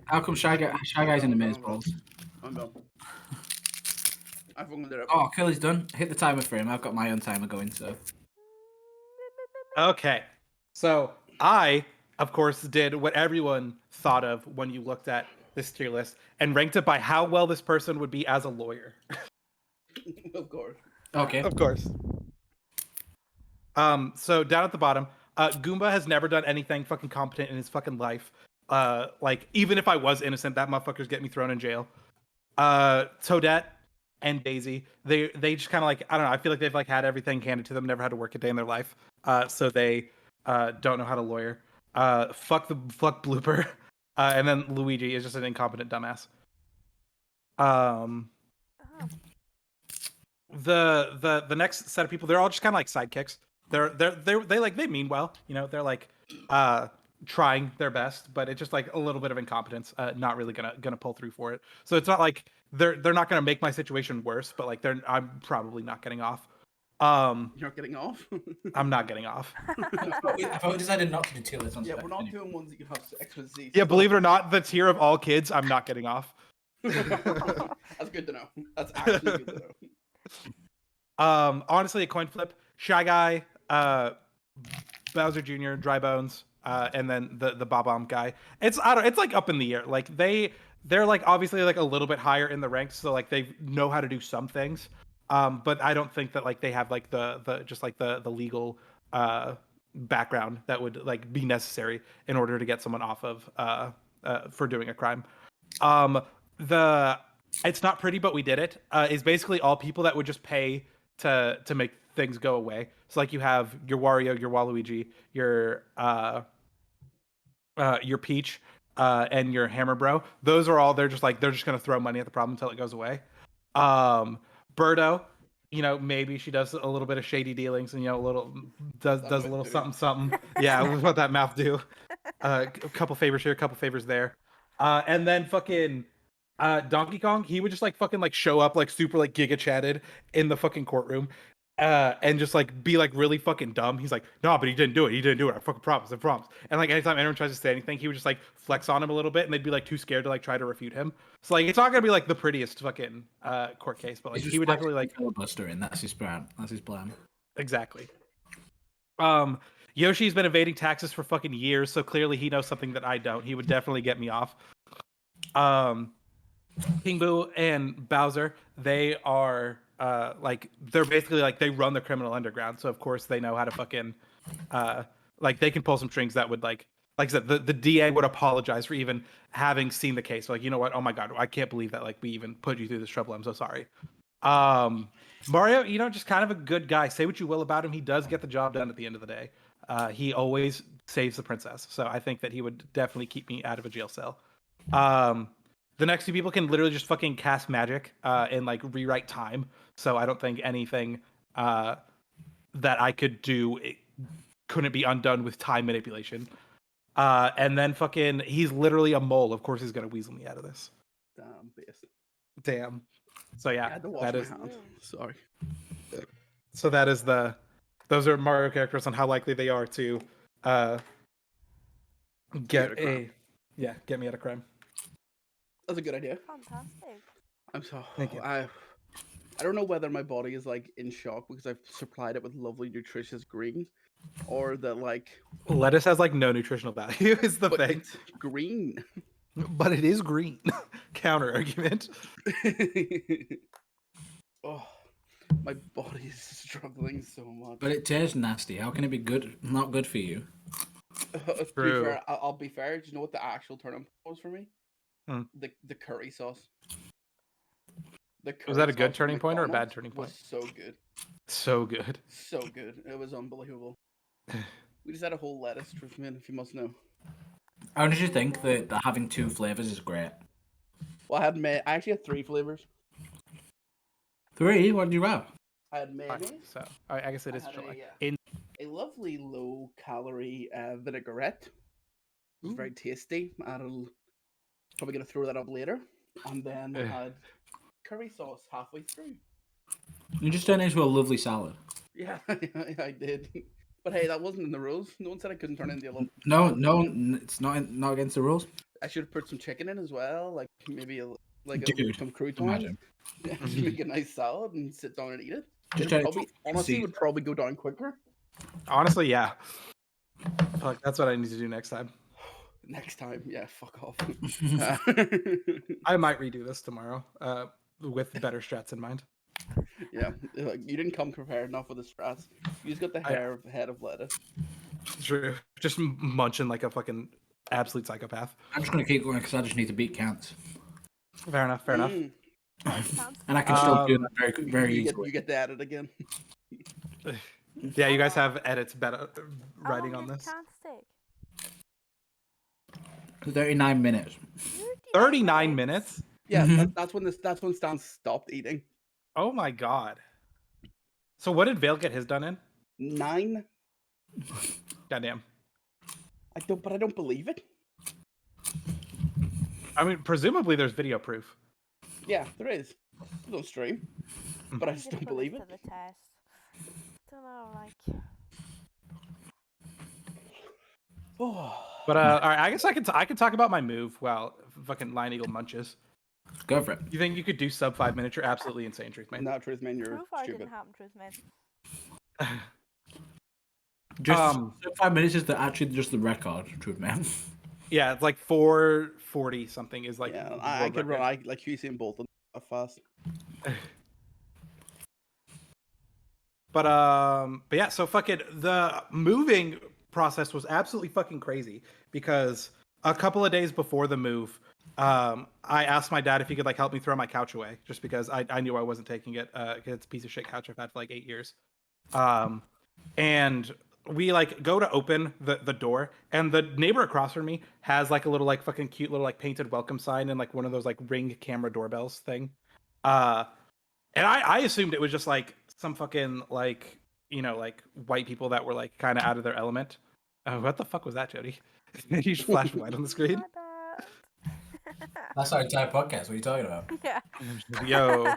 S3: How come Shy Guy's in the maze balls?
S1: I'm done. I fucking did it.
S3: Oh, Curly's done. Hit the timer for him. I've got my own timer going, so.
S4: Okay. So I, of course, did what everyone thought of when you looked at this tier list and ranked it by how well this person would be as a lawyer.
S1: Of course.
S3: Okay.
S4: Of course. So down at the bottom, Goomba has never done anything fucking competent in his fucking life. Like even if I was innocent, that motherfucker's get me thrown in jail. Toadette and Daisy, they just kind of like, I don't know, I feel like they've like had everything handed to them, never had to work a day in their life. So they don't know how to lawyer. Fuck Blooper. And then Luigi is just an incompetent dumbass. The next set of people, they're all just kind of like sidekicks. They mean well, you know, they're like trying their best, but it's just like a little bit of incompetence, not really gonna pull through for it. So it's not like they're not gonna make my situation worse, but like I'm probably not getting off.
S1: You're not getting off?
S4: I'm not getting off.
S3: I thought we decided not to do tier lists on
S1: Yeah,
S3: stuff
S1: we're not
S3: anyway.
S1: doing ones that you have sex with Z.
S4: Yeah, believe it or not, the tier of all kids, I'm not getting off.
S1: That's good to know. That's actually good to know.
S4: Honestly, a coin flip. Shy Guy, Bowser Jr., Dry Bones, and then the Bob-omb guy. It's like up in the air. Like they're like obviously like a little bit higher in the ranks, so like they know how to do some things. But I don't think that like they have like the just like the legal background that would like be necessary in order to get someone off of for doing a crime. It's not pretty, but we did it. Is basically all people that would just pay to make things go away. So like you have your Wario, your Waluigi, your Peach, and your Hammer Bro. Those are all they're just gonna throw money at the problem until it goes away. Birdo, you know, maybe she does a little bit of shady dealings and, you know, does a little something. Yeah, what that mouth do. A couple favors here, a couple favors there. And then fucking Donkey Kong, he would just like fucking like show up like super like giga chatted in the fucking courtroom. And just like be like really fucking dumb. He's like, no, but he didn't do it. He didn't do it. I fucking promise. I promise. And like anytime anyone tries to say anything, he would just like flex on him a little bit, and they'd be like too scared to like try to refute him. So like it's not gonna be like the prettiest fucking court case, but like he would definitely like
S3: filibustering. That's his plan. That's his plan.
S4: Exactly. Yoshi's been evading taxes for fucking years, so clearly he knows something that I don't. He would definitely get me off. King Boo and Bowser, they are like they're basically like they run the criminal underground, so of course they know how to fucking like they can pull some strings that would like I said, the DA would apologize for even having seen the case. Like, you know what? Oh my god, I can't believe that like we even put you through this trouble. I'm so sorry. Mario, you know, just kind of a good guy. Say what you will about him, he does get the job done at the end of the day. He always saves the princess, so I think that he would definitely keep me out of a jail cell. The next two people can literally just fucking cast magic and like rewrite time. So I don't think anything that I could do couldn't be undone with time manipulation. And then fucking, he's literally a mole. Of course, he's gonna weasel me out of this.
S1: Damn, base.
S4: Damn. So yeah,
S1: I had to wash
S4: that
S1: my
S4: is.
S1: hands. Sorry.
S4: So that is those are Mario characters on how likely they are to get get me out of crime.
S1: That's a good idea.
S2: Fantastic.
S1: I'm so.
S4: Thank you.
S1: I don't know whether my body is like in shock because I've supplied it with lovely, nutritious green, or that like.
S4: Lettuce has like no nutritional value. Is the
S1: But
S4: thing,
S1: it's green.
S4: but it is green. Counter argument.
S1: Oh, My body is struggling so much.
S3: But it tastes nasty. How can it be good? Not good for you.
S1: To be
S4: True.
S1: fair, I'll be fair. Do you know what the actual turning point was for me?
S4: Hmm.
S1: The curry sauce. The curry
S4: Was that a good
S1: sauce from
S4: turning point or a bad
S1: McDonald's
S4: turning
S1: was
S4: point?
S1: so good.
S4: So good.
S1: So good. It was unbelievable. We just had a whole lettuce truth, man, if you must know.
S3: How did you think that having two flavors is great?
S1: Well, I actually had 3 flavors.
S3: 3? What did you have?
S1: I had
S4: Fine,
S1: mayonnaise.
S4: so I guess it
S1: I
S4: is
S1: had
S4: July.
S1: a lovely low-calorie vinaigrette. It was
S4: Ooh.
S1: very tasty. I'll probably gonna throw that up later. And then had curry sauce halfway through.
S3: You just turned it into a lovely salad.
S1: Yeah, I did. But hey, that wasn't in the rules. No one said I couldn't turn in the other.
S3: No, it's not against the rules.
S1: I should have put some chicken in as well, like maybe
S3: Dude,
S1: some croutons.
S3: imagine.
S1: Yeah, just make a nice salad and sit down and eat it.
S3: Just
S1: It
S3: turn it
S1: probably,
S3: into
S1: honestly,
S3: Caesar.
S1: would probably go down quicker.
S4: Honestly, yeah. Fuck, that's what I need to do next time.
S1: Next time, yeah, fuck off.
S4: I might redo this tomorrow, with better strats in mind.
S1: Yeah, like, you didn't come prepared enough with the strats. You just got the head of lettuce.
S4: True. Just munching like a fucking absolute psychopath.
S3: I'm just gonna keep going because I just need to beat counts,
S4: Fair enough. Fair enough.
S3: and I can still do that very
S1: You
S3: easily.
S1: get to add it again.
S4: Yeah, you guys have edits better
S2: How
S4: writing
S2: long
S4: on
S2: did
S4: this.
S2: Can't stick?
S3: 39 minutes.
S4: 39 minutes?
S1: Yeah,
S3: Mhm.
S1: that's when Stanz stopped eating.
S4: Oh my god. So what did Vale get his done in?
S1: 9.
S4: Goddamn.
S1: I don't believe it.
S4: I mean, presumably there's video proof.
S1: Yeah, there is. It's on stream, but I
S2: You
S1: just
S2: could
S1: don't
S2: put
S1: believe
S2: to
S1: it.
S2: the test. Don't know, like.
S1: Oh.
S4: But all right, I guess I can talk about my move while fucking Lion Eagle munches.
S3: Go for it.
S4: You think you could do sub 5 minutes? You're absolutely insane, truth man.
S1: No, truth man, you're
S2: Proof or it
S1: stupid.
S2: didn't happen, truth man.
S3: Just 5 minutes is actually just the record, truth man.
S4: Yeah, it's like 4:40 something is like.
S1: Yeah,
S4: the
S1: I
S4: world
S1: could
S4: record.
S1: run like Usain Bolt fast.
S4: But yeah, so fucking the moving process was absolutely fucking crazy because a couple of days before the move, I asked my dad if he could like help me throw my couch away, just because I knew I wasn't taking it. It's a piece of shit couch I've had for like 8 years. And we like go to open the door, and the neighbor across from me has like a little like fucking cute little like painted welcome sign and like one of those like Ring camera doorbells thing. And I assumed it was just like some fucking like, you know, like white people that were like kind of out of their element. What the fuck was that, Jody? You just flashed white on the screen.
S2: My bad.
S3: That's our entire podcast. What are you talking about?
S2: Yeah.
S4: Yo.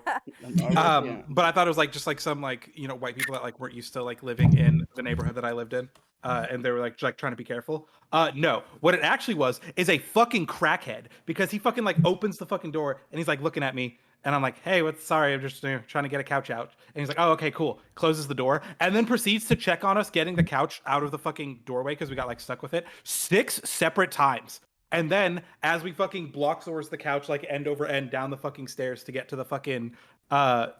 S1: Yeah.
S4: But I thought it was like just like some like, you know, white people that like weren't used to like living in the neighborhood that I lived in. And they were like trying to be careful. No, what it actually was is a fucking crackhead, because he fucking like opens the fucking door and he's like looking at me. And I'm like, hey, sorry, I'm just trying to get a couch out. And he's like, oh, okay, cool. Closes the door and then proceeds to check on us getting the couch out of the fucking doorway because we got like stuck with it 6 separate times. And then as we fucking block source the couch like end over end down the fucking stairs to get to the fucking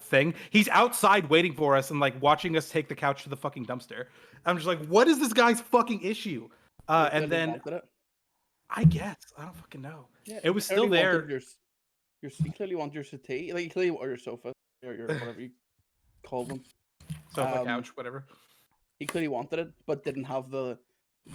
S4: thing, he's outside waiting for us and like watching us take the couch to the fucking dumpster. I'm just like, what is this guy's fucking issue? And then I guess I don't fucking know.
S1: Yeah,
S4: it was still there.
S1: You clearly want your settee, like you clearly want your sofa or your whatever you call them.
S4: Sofa, couch, whatever.
S1: He clearly wanted it, but didn't have the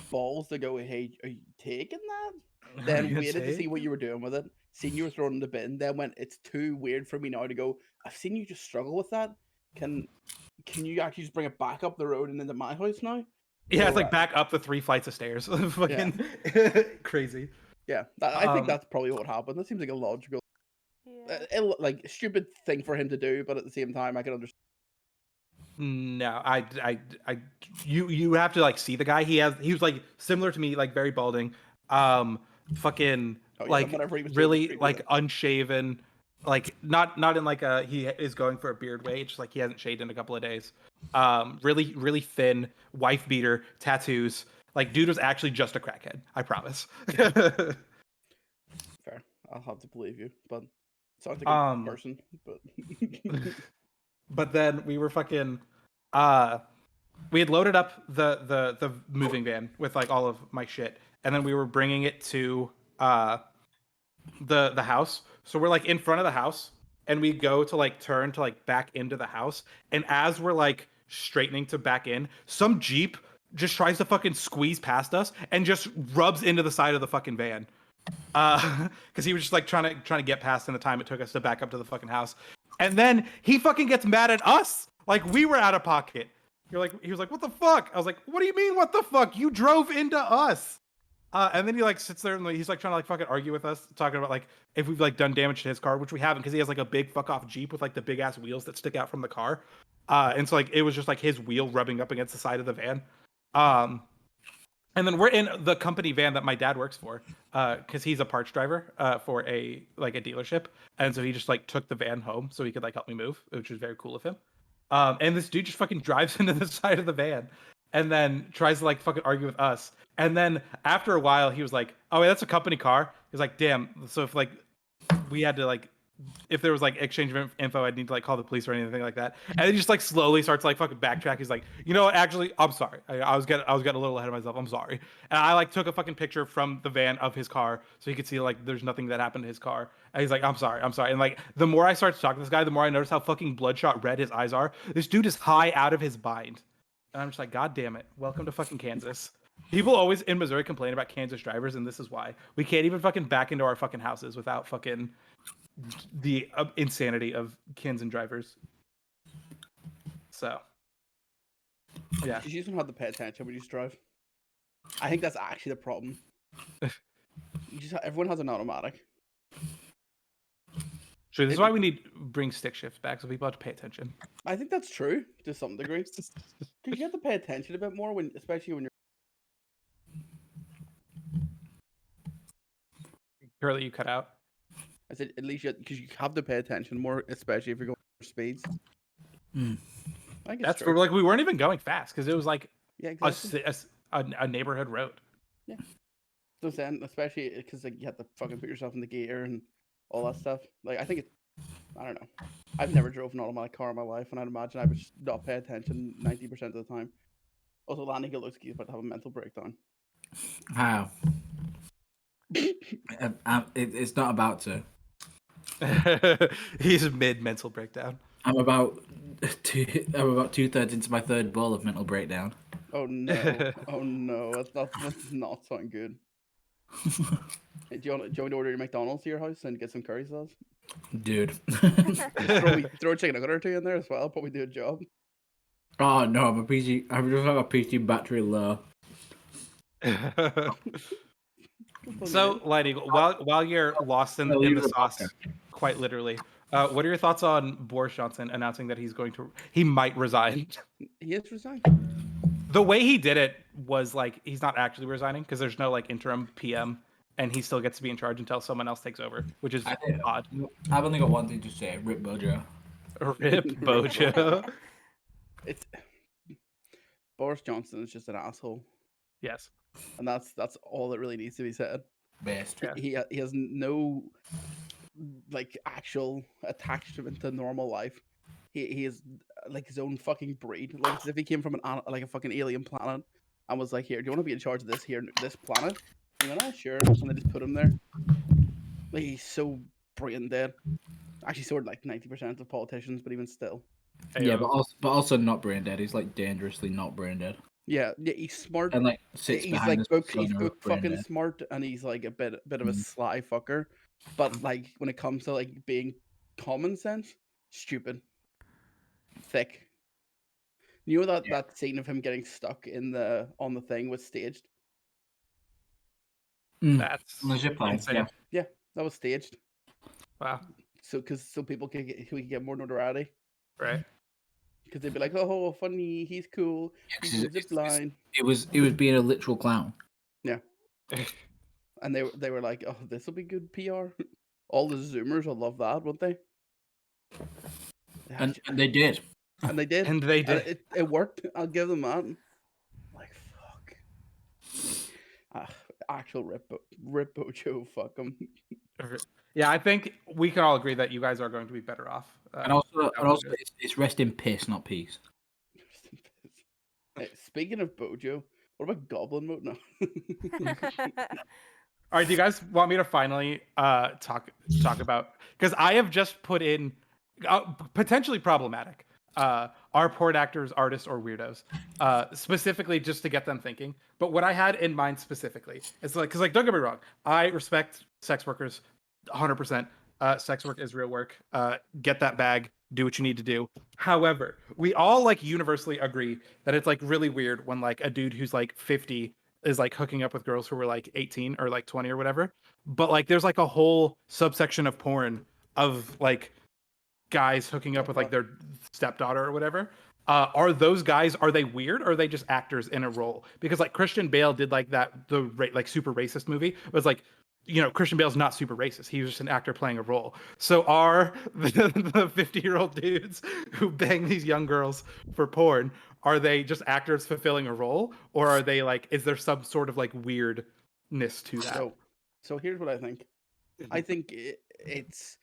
S1: balls to go, hey, are you taking that? Then waited to see what you were doing with it. Seen you were thrown in the bin. Then went, it's too weird for me now to go, I've seen you just struggle with that. Can you actually just bring it back up the road and into my house now?
S4: Yeah, it's like back up the 3 flights of stairs. Fucking crazy.
S1: Yeah, I think that's probably what happened. That seems like a logical, like stupid thing for him to do, but at the same time, I can understand.
S4: No, you have to like see the guy. He was like similar to me, like very balding, fucking like really like unshaven, like not in like he is going for a beard way, just like he hasn't shaved in a couple of days. Really thin, wife beater, tattoos. Like dude was actually just a crackhead. I promise.
S1: Fair, I'll have to believe you, but sounds like a person. But
S4: But then we were fucking we had loaded up the moving van with like all of my shit, and then we were bringing it to the house. So we're like in front of the house, and we go to like turn to like back into the house, and as we're like straightening to back in, some Jeep just tries to fucking squeeze past us and just rubs into the side of the fucking van. Because he was just like trying to get past in the time it took us to back up to the fucking house. And then he fucking gets mad at us. Like we were out of pocket. He was like, what the fuck? I was like, what do you mean, what the fuck? You drove into us. And then he like sits there and like, he's like trying to like fucking argue with us, talking about like if we've like done damage to his car, which we haven't, because he has like a big fuck off Jeep with like the big ass wheels that stick out from the car. And so like it was just like his wheel rubbing up against the side of the van. And then we're in the company van that my dad works for, because he's a parts driver for a dealership, and so he just like took the van home so he could like help me move, which was very cool of him. And this dude just fucking drives into the side of the van, and then tries to like fucking argue with us. And then after a while, he was like, "Oh, wait, that's a company car." He's like, "Damn." So if like we had to like, if there was like exchange of info, I'd need to like call the police or anything like that. And then he just like slowly starts like fucking backtrack. He's like, you know what? Actually, I'm sorry. I was getting a little ahead of myself. I'm sorry. And I like took a fucking picture from the van of his car so he could see like there's nothing that happened to his car. And he's like, I'm sorry. And like the more I start to talk to this guy, the more I notice how fucking bloodshot red his eyes are. This dude is high out of his mind. And I'm just like, God damn it. Welcome to fucking Kansas. People always in Missouri complain about Kansas drivers, and this is why. We can't even fucking back into our fucking houses without fucking the insanity of Kansas drivers. So, yeah.
S1: You just don't have to pay attention when you drive. I think that's actually the problem. Everyone has an automatic.
S4: Sure, this is why we need bring stick shift back, so people have to pay attention.
S1: I think that's true to some degree. Because you have to pay attention a bit more especially when you're.
S4: Curly, you cut out.
S1: I said at least because you have to pay attention more, especially if you're going for speeds.
S4: I think that's true. Like we weren't even going fast because it was like exactly. a neighborhood road.
S1: Yeah. So then, especially because like you have to fucking put yourself in the gear and all that stuff. Like I think I don't know. I've never drove an automatic car in my life, and I'd imagine I would just not pay attention 90% of the time. Also, landing looks like he's about to have a mental breakdown.
S3: How? It's not about to.
S4: He's mid mental breakdown.
S3: I'm about 2/3 into my third bowl of mental breakdown.
S1: Oh no! Oh no! That's not sounding good. Do you want to order your McDonald's to your house and get some curry sauce?
S3: Dude.
S1: throw a chicken nugget or two in there as well. Probably do a job.
S3: Oh no, I'm just have a PC battery low.
S4: So, Lighting, while you're lost in the sauce, quite literally, what are your thoughts on Boris Johnson announcing that he might resign?
S1: He is resigning.
S4: The way he did it was like he's not actually resigning because there's no like interim PM, and he still gets to be in charge until someone else takes over, which is odd.
S3: I've only got one thing to say: Rip Bojo.
S4: Rip Bojo.
S1: It's Boris Johnson is just an asshole.
S4: Yes.
S1: And that's all that really needs to be said.
S3: Best.
S1: Yeah. He has no like actual attachment to normal life. He is like his own fucking breed. Like as if he came from a fucking alien planet and was like, "Here, do you want to be in charge of this planet?" And then sure, and they just put him there. Like he's so brain dead. Actually, so are like 90% of politicians, but even still.
S3: Yeah, but also not brain dead. He's like dangerously not brain dead.
S1: Yeah, he's smart
S3: and like sits
S1: he's
S3: behind
S1: like he's fucking dead. Smart, and he's like a bit of a sly fucker. But like when it comes to like being common sense, stupid, thick. You know that scene of him getting stuck on the thing was staged.
S4: That's
S1: yeah, that was staged.
S4: Wow.
S1: So people could get more notoriety,
S4: right?
S1: Because they'd be like, "Oh, funny, he's cool."
S3: Yeah, zip line. It was being a literal clown.
S1: Yeah. And they were like, "Oh, this will be good PR." All the Zoomers will love that, won't they?
S3: And they did.
S1: And they did.
S4: And they did.
S1: It worked. I'll give them that. Like fuck. Actual Rip Bojo, fuck him.
S4: Yeah, I think we can all agree that you guys are going to be better off.
S3: And also, it's rest in piss, not peace.
S1: Hey, speaking of Bojo, what about Goblin Mode? No.
S4: All right, do you guys want me to finally talk about, because I have just put in potentially problematic are porn actors, artists, or weirdos, specifically just to get them thinking. But what I had in mind specifically is like, because like, don't get me wrong, I respect sex workers 100%. Sex work is real work. Get that bag, do what you need to do. However, we all like universally agree that it's like really weird when like a dude who's like 50 is like hooking up with girls who were like 18 or like 20 or whatever. But like there's like a whole subsection of porn of like guys hooking up with like their stepdaughter or whatever. Are those guys, are they weird, or are they just actors in a role? Because like Christian Bale did like that like super racist movie. It was like, you know, Christian Bale's not super racist. He was just an actor playing a role. So are the 50-year-old dudes who bang these young girls for porn, are they just actors fulfilling a role, or are they like, is there some sort of like weirdness to that?
S1: So here's what I think. I think it's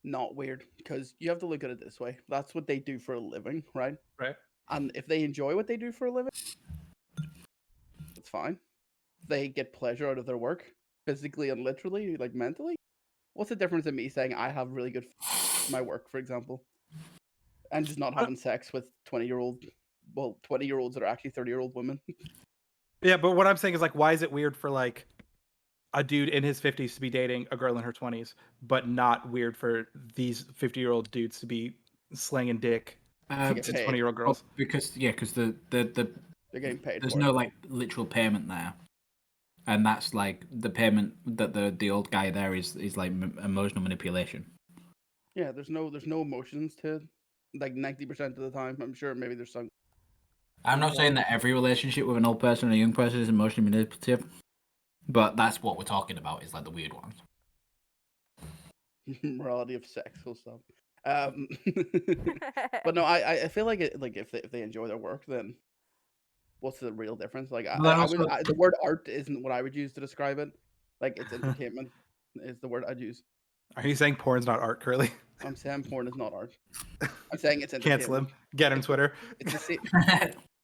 S1: not weird, because you have to look at it this way. That's what they do for a living, right?
S4: Right.
S1: And if they enjoy what they do for a living, it's fine. They get pleasure out of their work, physically and literally, like mentally. What's the difference in me saying I have really good my work, for example, and just not having sex with 20-year-olds that are actually 30-year-old women?
S4: Yeah, but what I'm saying is like, why is it weird for like a dude in his 50s to be dating a girl in her 20s, but not weird for these 50-year-old dudes to be slanging dick to 20-year-old girls?
S3: Because the
S1: they're getting paid.
S3: There's no like literal payment there, and that's like the payment that the old guy there is like emotional manipulation.
S1: Yeah, there's no emotions to like 90% of the time. I'm sure maybe there's some.
S3: I'm not saying that every relationship with an old person and a young person is emotionally manipulative, but that's what we're talking about, is like the weird ones.
S1: Morality of sexual stuff. But no, I feel like it, like if they enjoy their work, then what's the real difference? Like the word art isn't what I would use to describe it. Like it's entertainment is the word I'd use.
S4: Are you saying porn's not art, Curly?
S1: I'm saying porn is not art. I'm saying it's entertainment.
S4: Cancel him. Get him, Twitter.
S1: It's the same.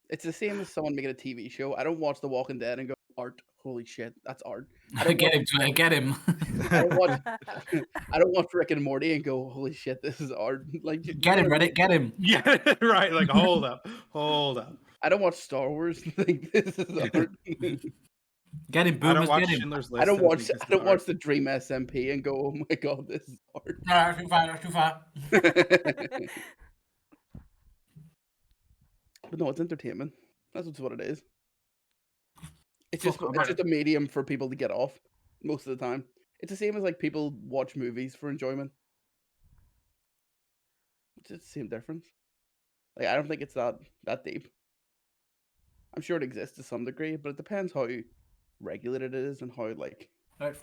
S1: It's the same as someone making a TV show. I don't watch The Walking Dead and go, art. Holy shit, that's art.
S3: Get him.
S1: I don't watch Rick and Morty and go, holy shit, this is art. Like,
S3: get him, Reddit, get him.
S4: Yeah, right. Like, hold up.
S1: I don't watch Star Wars. Like, this is art.
S3: Get him, boomers.
S4: Get
S3: him.
S1: I don't watch the Dream SMP and go, oh my god, this is art.
S3: No, too far.
S1: But no, it's entertainment. That's what it is. It's just a medium for people to get off most of the time. It's the same as like people watch movies for enjoyment. It's the same difference. Like I don't think it's that deep. I'm sure it exists to some degree, but it depends how regulated it is and how like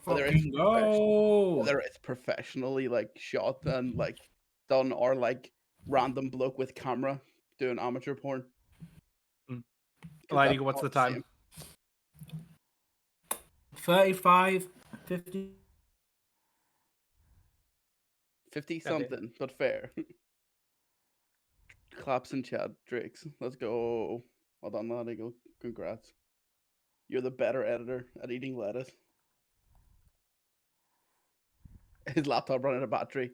S1: whether it's professionally like shot and like done, or like random bloke with camera doing amateur porn.
S4: Lady, what's the time?
S3: 35, 50.
S1: 50 something, but fair. Claps in chat, Drakes. Let's go. Well done, laddie. Go. Congrats. You're the better editor at eating lettuce. His laptop running out of battery.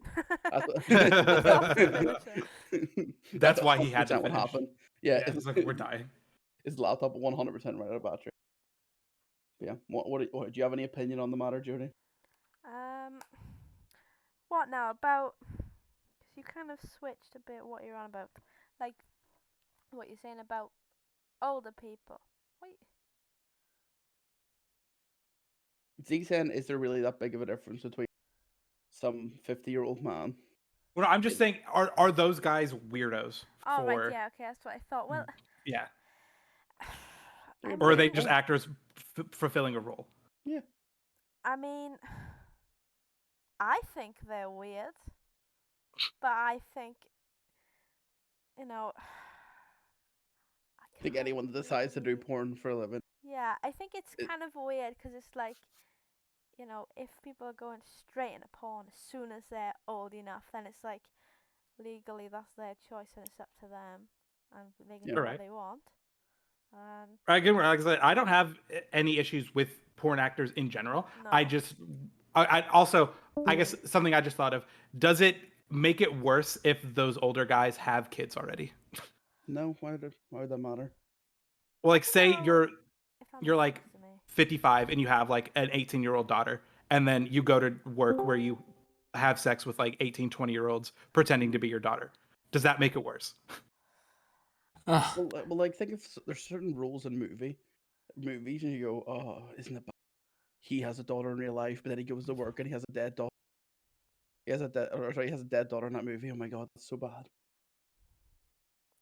S4: That's why he had to
S1: finish. What happened. Yeah,
S4: it's like we're dying.
S1: His laptop 100% running out of battery. Yeah. What do you have any opinion on the matter, Jody?
S2: What now about? Because you kind of switched a bit. What you're on about, like what you're saying about older people. Wait.
S1: Zeke saying, is there really that big of a difference between some 50-year-old man?
S4: Well, I'm just saying, are those guys weirdos?
S2: Oh, right, yeah, okay, that's what I thought. Well,
S4: yeah. Or are they just actors fulfilling a role?
S1: Yeah.
S2: I mean, I think they're weird, but I think, you know,
S1: I think anyone that decides to do porn for a living.
S2: Yeah, I think it's kind of weird because it's like, you know, if people are going straight into porn as soon as they're old enough, then it's like legally that's their choice and it's up to them, and they can
S1: Yeah.
S2: do
S4: Right.
S2: what they want. And
S4: Again, like I said, I don't have any issues with porn actors in general.
S2: no,
S4: I also, I guess something I just thought of. Does it make it worse if those older guys have kids already?
S1: No, why would that matter?
S4: Well, like say
S2: No,
S4: you're
S2: if that
S4: you're
S2: makes
S4: like
S2: sense to me.
S4: 55 and you have like an 18-year-old daughter, and then you go to work where you have sex with like 18, 20-year-olds pretending to be your daughter. Does that make it worse?
S3: Ugh.
S1: Well, like think of there's certain rules in movies, and you go, oh, isn't it bad? He has a daughter in real life, but then he goes to work and he has a dead daughter. He has a dead daughter in that movie. Oh my god, that's so bad.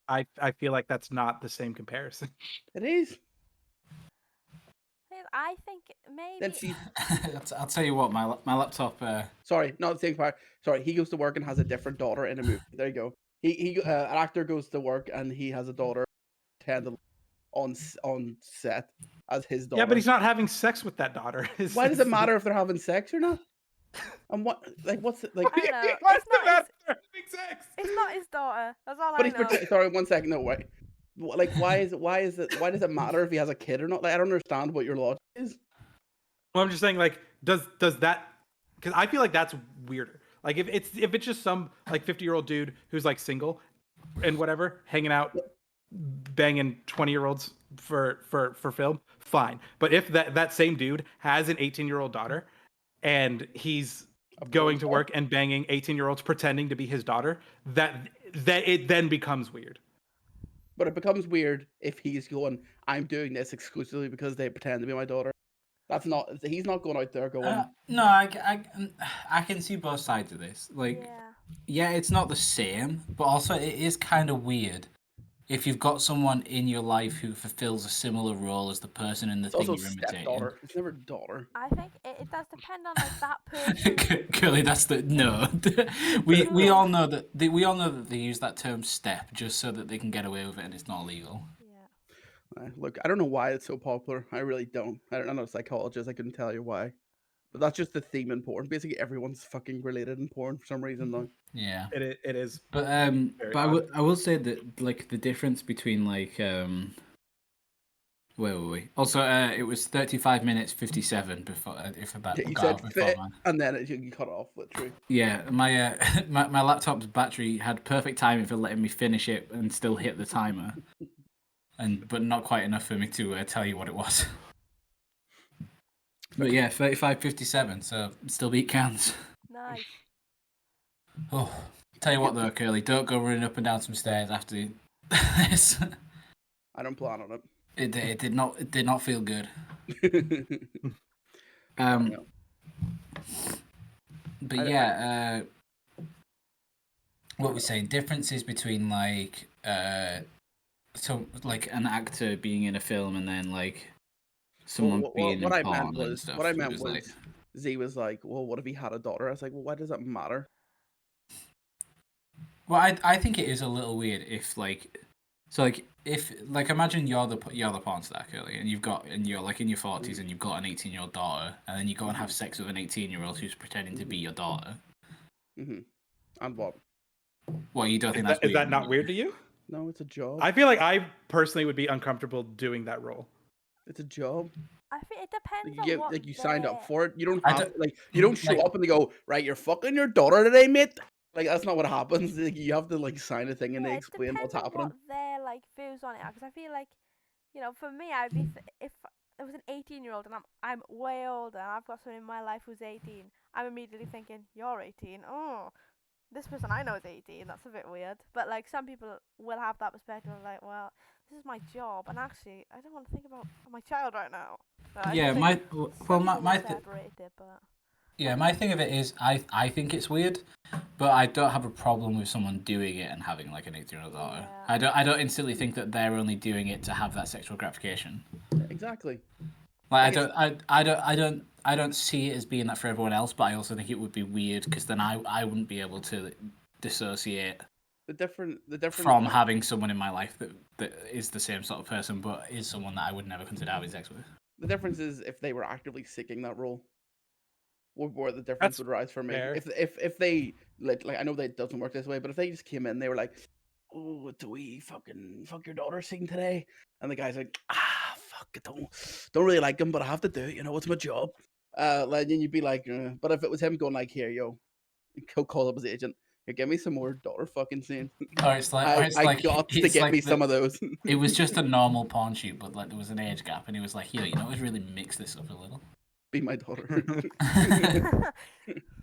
S4: I feel like that's not the same comparison.
S1: It is.
S2: I think
S1: Then
S2: maybe.
S1: she's
S3: I'll tell you what, my laptop.
S1: sorry, not the same part. Sorry, he goes to work and has a different daughter in a movie. There you go. An actor goes to work and he has a daughter tended on set as his daughter.
S4: Yeah, but he's not having sex with that daughter.
S1: Why does it matter if they're having sex or not? And what's it like?
S2: I don't know.
S4: Why
S2: It's
S4: does it
S2: not
S4: matter
S2: his.
S4: if they're having sex?
S2: It's not his daughter. That's all
S1: But
S2: I
S1: he's
S2: know.
S1: sorry, 1 second. No, wait. Like, why does it matter if he has a kid or not? Like, I don't understand what your logic is.
S4: Well, I'm just saying, like, does that? Because I feel like that's weirder. Like, if it's just some like 50-year-old dude who's like single and whatever, hanging out, banging 20-year-olds for film, fine. But if that same dude has an 18-year-old daughter and he's going to work and banging 18-year-olds pretending to be his daughter, that it then becomes weird.
S1: But it becomes weird if he's going, I'm doing this exclusively because they pretend to be my daughter. That's not. He's not going out there going.
S3: No, I can see both sides of this. Like, yeah, it's not the same, but also it is kind of weird if you've got someone in your life who fulfills a similar role as the person in the
S1: It's
S3: thing
S1: also
S3: you're imitating.
S1: stepdaughter. It's never daughter.
S2: I think it does depend on like that person.
S3: Curly, that's the no. we all know that they use that term "step" just so that they can get away with it and it's not illegal.
S2: Yeah.
S1: Look, I don't know why it's so popular. I really don't. I'm not a psychologist. I couldn't tell you why. But that's just the theme in porn. Basically, everyone's fucking related in porn for some reason now.
S3: Yeah,
S4: it is.
S3: But I will say that like the difference between like where were we? Also, it was 35 minutes 57 before if that
S1: Yeah, you
S3: got
S1: said
S3: off
S1: fit,
S3: before, man.
S1: and then you cut off literally.
S3: Yeah, my my laptop's battery had perfect timing for letting me finish it and still hit the timer, but not quite enough for me to tell you what it was. But yeah, 35:57, so still beat counts.
S2: Nice.
S3: Oh, tell you what though, Curly, don't go running up and down some stairs after this.
S1: I don't plan on it.
S3: It did not feel good. But yeah, what we're saying, differences between like so like an actor being in a film and then like someone being in porn and stuff.
S1: What I meant was Z was like, well, what if he had a daughter? I was like, well, why does that matter?
S3: Well, I think it is a little weird if like, so like if like imagine you're the porn star, Curly, and you're like in your 40s and you've got an 18-year-old daughter, and then you go and have sex with an 18-year-old who's pretending to be your daughter.
S1: Mm-hmm. And what?
S3: Well, you don't think that's
S4: weird? Is that not weird to you?
S1: No, it's a job.
S4: I feel like I personally would be uncomfortable doing that role.
S1: It's a job.
S2: I think it depends
S1: on
S2: what
S1: like you signed up for it. You don't show
S3: like,
S1: up and they go, right, you're fucking your daughter today, mate. Like that's not what happens. Like, you have to like sign a thing and they explain what's happening.
S2: What their like views on it are, because I feel like, you know, for me, I'd be if there was an 18-year-old and I'm way older and I've got someone in my life who's 18, I'm immediately thinking you're 18. Oh, this person I know is 18. That's a bit weird. But like some people will have that perspective of like, well, this is my job, and actually I don't want to think about my child right now.
S3: Yeah, my thing of it is I think it's weird, but I don't have a problem with someone doing it and having like an 18-year-old daughter. Yeah. I don't instantly think that they're only doing it to have that sexual gratification.
S1: Exactly.
S3: Like I don't see it as being that for everyone else, but I also think it would be weird because then I wouldn't be able to dissociate
S1: the different
S3: from having someone in my life that is the same sort of person, but is someone that I would never consider having sex with.
S1: The difference is if they were actively seeking that role. where the difference
S4: That's
S1: would rise for me.
S4: fair.
S1: If they like I know that it doesn't work this way, but if they just came in, they were like, "Oh, do we fucking fuck your daughter scene today?" And the guy's like, fuck, I don't really like him, but I have to do it. You know, it's my job. Like, and you'd be like, but if it was him going like, "Here, yo," he'll call up his agent. Here, give me some more daughter fucking scene.
S3: Or it's like,
S1: I got to get me some of those.
S3: It was just a normal porn shoot, but like there was an age gap, and he was like, "Yo, you know, let's really mix this up a little."
S1: Be my daughter.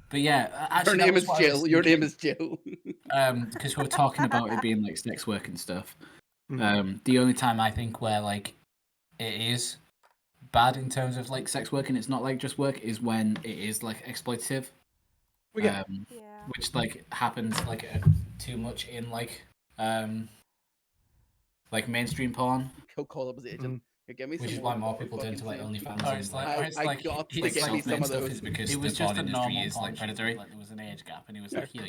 S3: But yeah,
S1: Her
S3: actually,
S1: name is Jill. Your name is Jill.
S3: Because we were talking about it being like sex work and stuff. The only time I think where like it is bad in terms of like sex work and it's not like just work is when it is like exploitative.
S4: Yeah.
S3: Which like happens like too much in like mainstream porn.
S1: He'll call up his agent. Here, give me some
S3: Which is
S1: more
S3: why more people turn to like
S1: fucking
S3: OnlyFans.
S1: scene.
S3: Or it's like,
S1: I got to get me some of those.
S3: Is because
S5: It was
S3: the
S5: just
S3: porn
S5: a
S3: industry
S5: normal
S3: is
S5: porn
S3: like
S5: shoot,
S3: predatory.
S5: like, there was an age gap, and he was
S4: Yeah.
S5: like, "Here,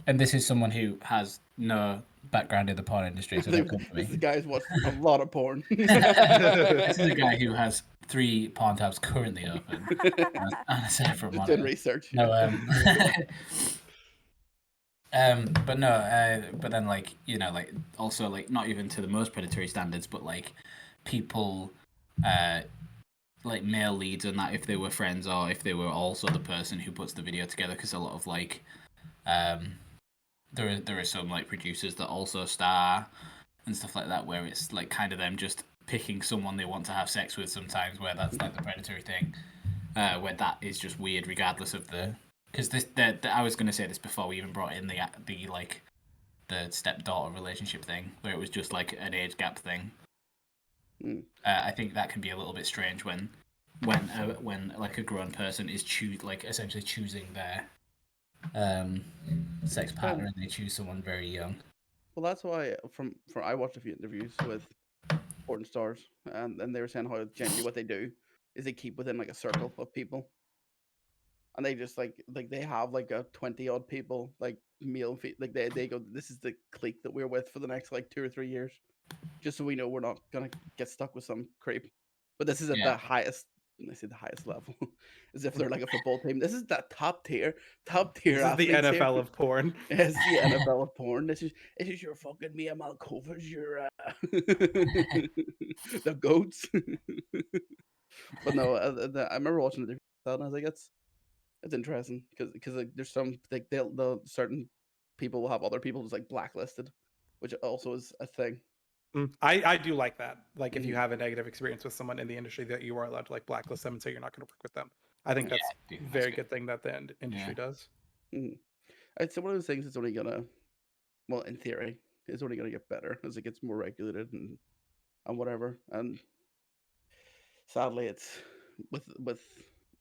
S3: And this is someone who has no background in the porn industry, so don't come for me.
S1: This guy's watched a lot of porn.
S3: This is a guy who has 3 porn tabs currently open and a separate
S1: Just
S3: monitor.
S1: doing research.
S3: No, but no, but then like you know, like also like not even to the most predatory standards, but like people, like male leads and that if they were friends or if they were also the person who puts the video together, because a lot of like, there are some like producers that also star and stuff like that where it's like kind of them just picking someone they want to have sex with sometimes, where that's like the predatory thing, where that is just weird regardless of the. Because I was going to say this before we even brought in the like the stepdaughter relationship thing, where it was just like an age gap thing. I think that can be a little bit strange when like a grown person is essentially choosing their sex partner and they choose someone very young.
S1: Well, that's why from I watched a few interviews with porn stars, and they were saying how generally what they do is they keep within like a circle of people. And they just like they have like a 20 odd people, like male like they go, this is the clique that we're with for the next like 2 or 3 years, just so we know we're not gonna get stuck with some creep. But this is at the highest, and I say the highest level, as if they're like a football team. This is that top tier.
S4: This is the NFL
S1: here.
S4: of porn.
S1: It's the NFL of porn. This is your fucking Mia Malkovas, your the goats. But no, I remember watching the and I was like, it's interesting because like there's some like they'll certain people will have other people just like blacklisted, which also is a thing.
S4: I do like that. Like if you have a negative experience with someone in the industry, that you are allowed to like blacklist them and say you're not going to work with them. I think that's a very good thing that the industry does.
S1: It's one of those things that's only gonna, well, in theory, it's only gonna get better as it gets more regulated and whatever. And sadly, it's with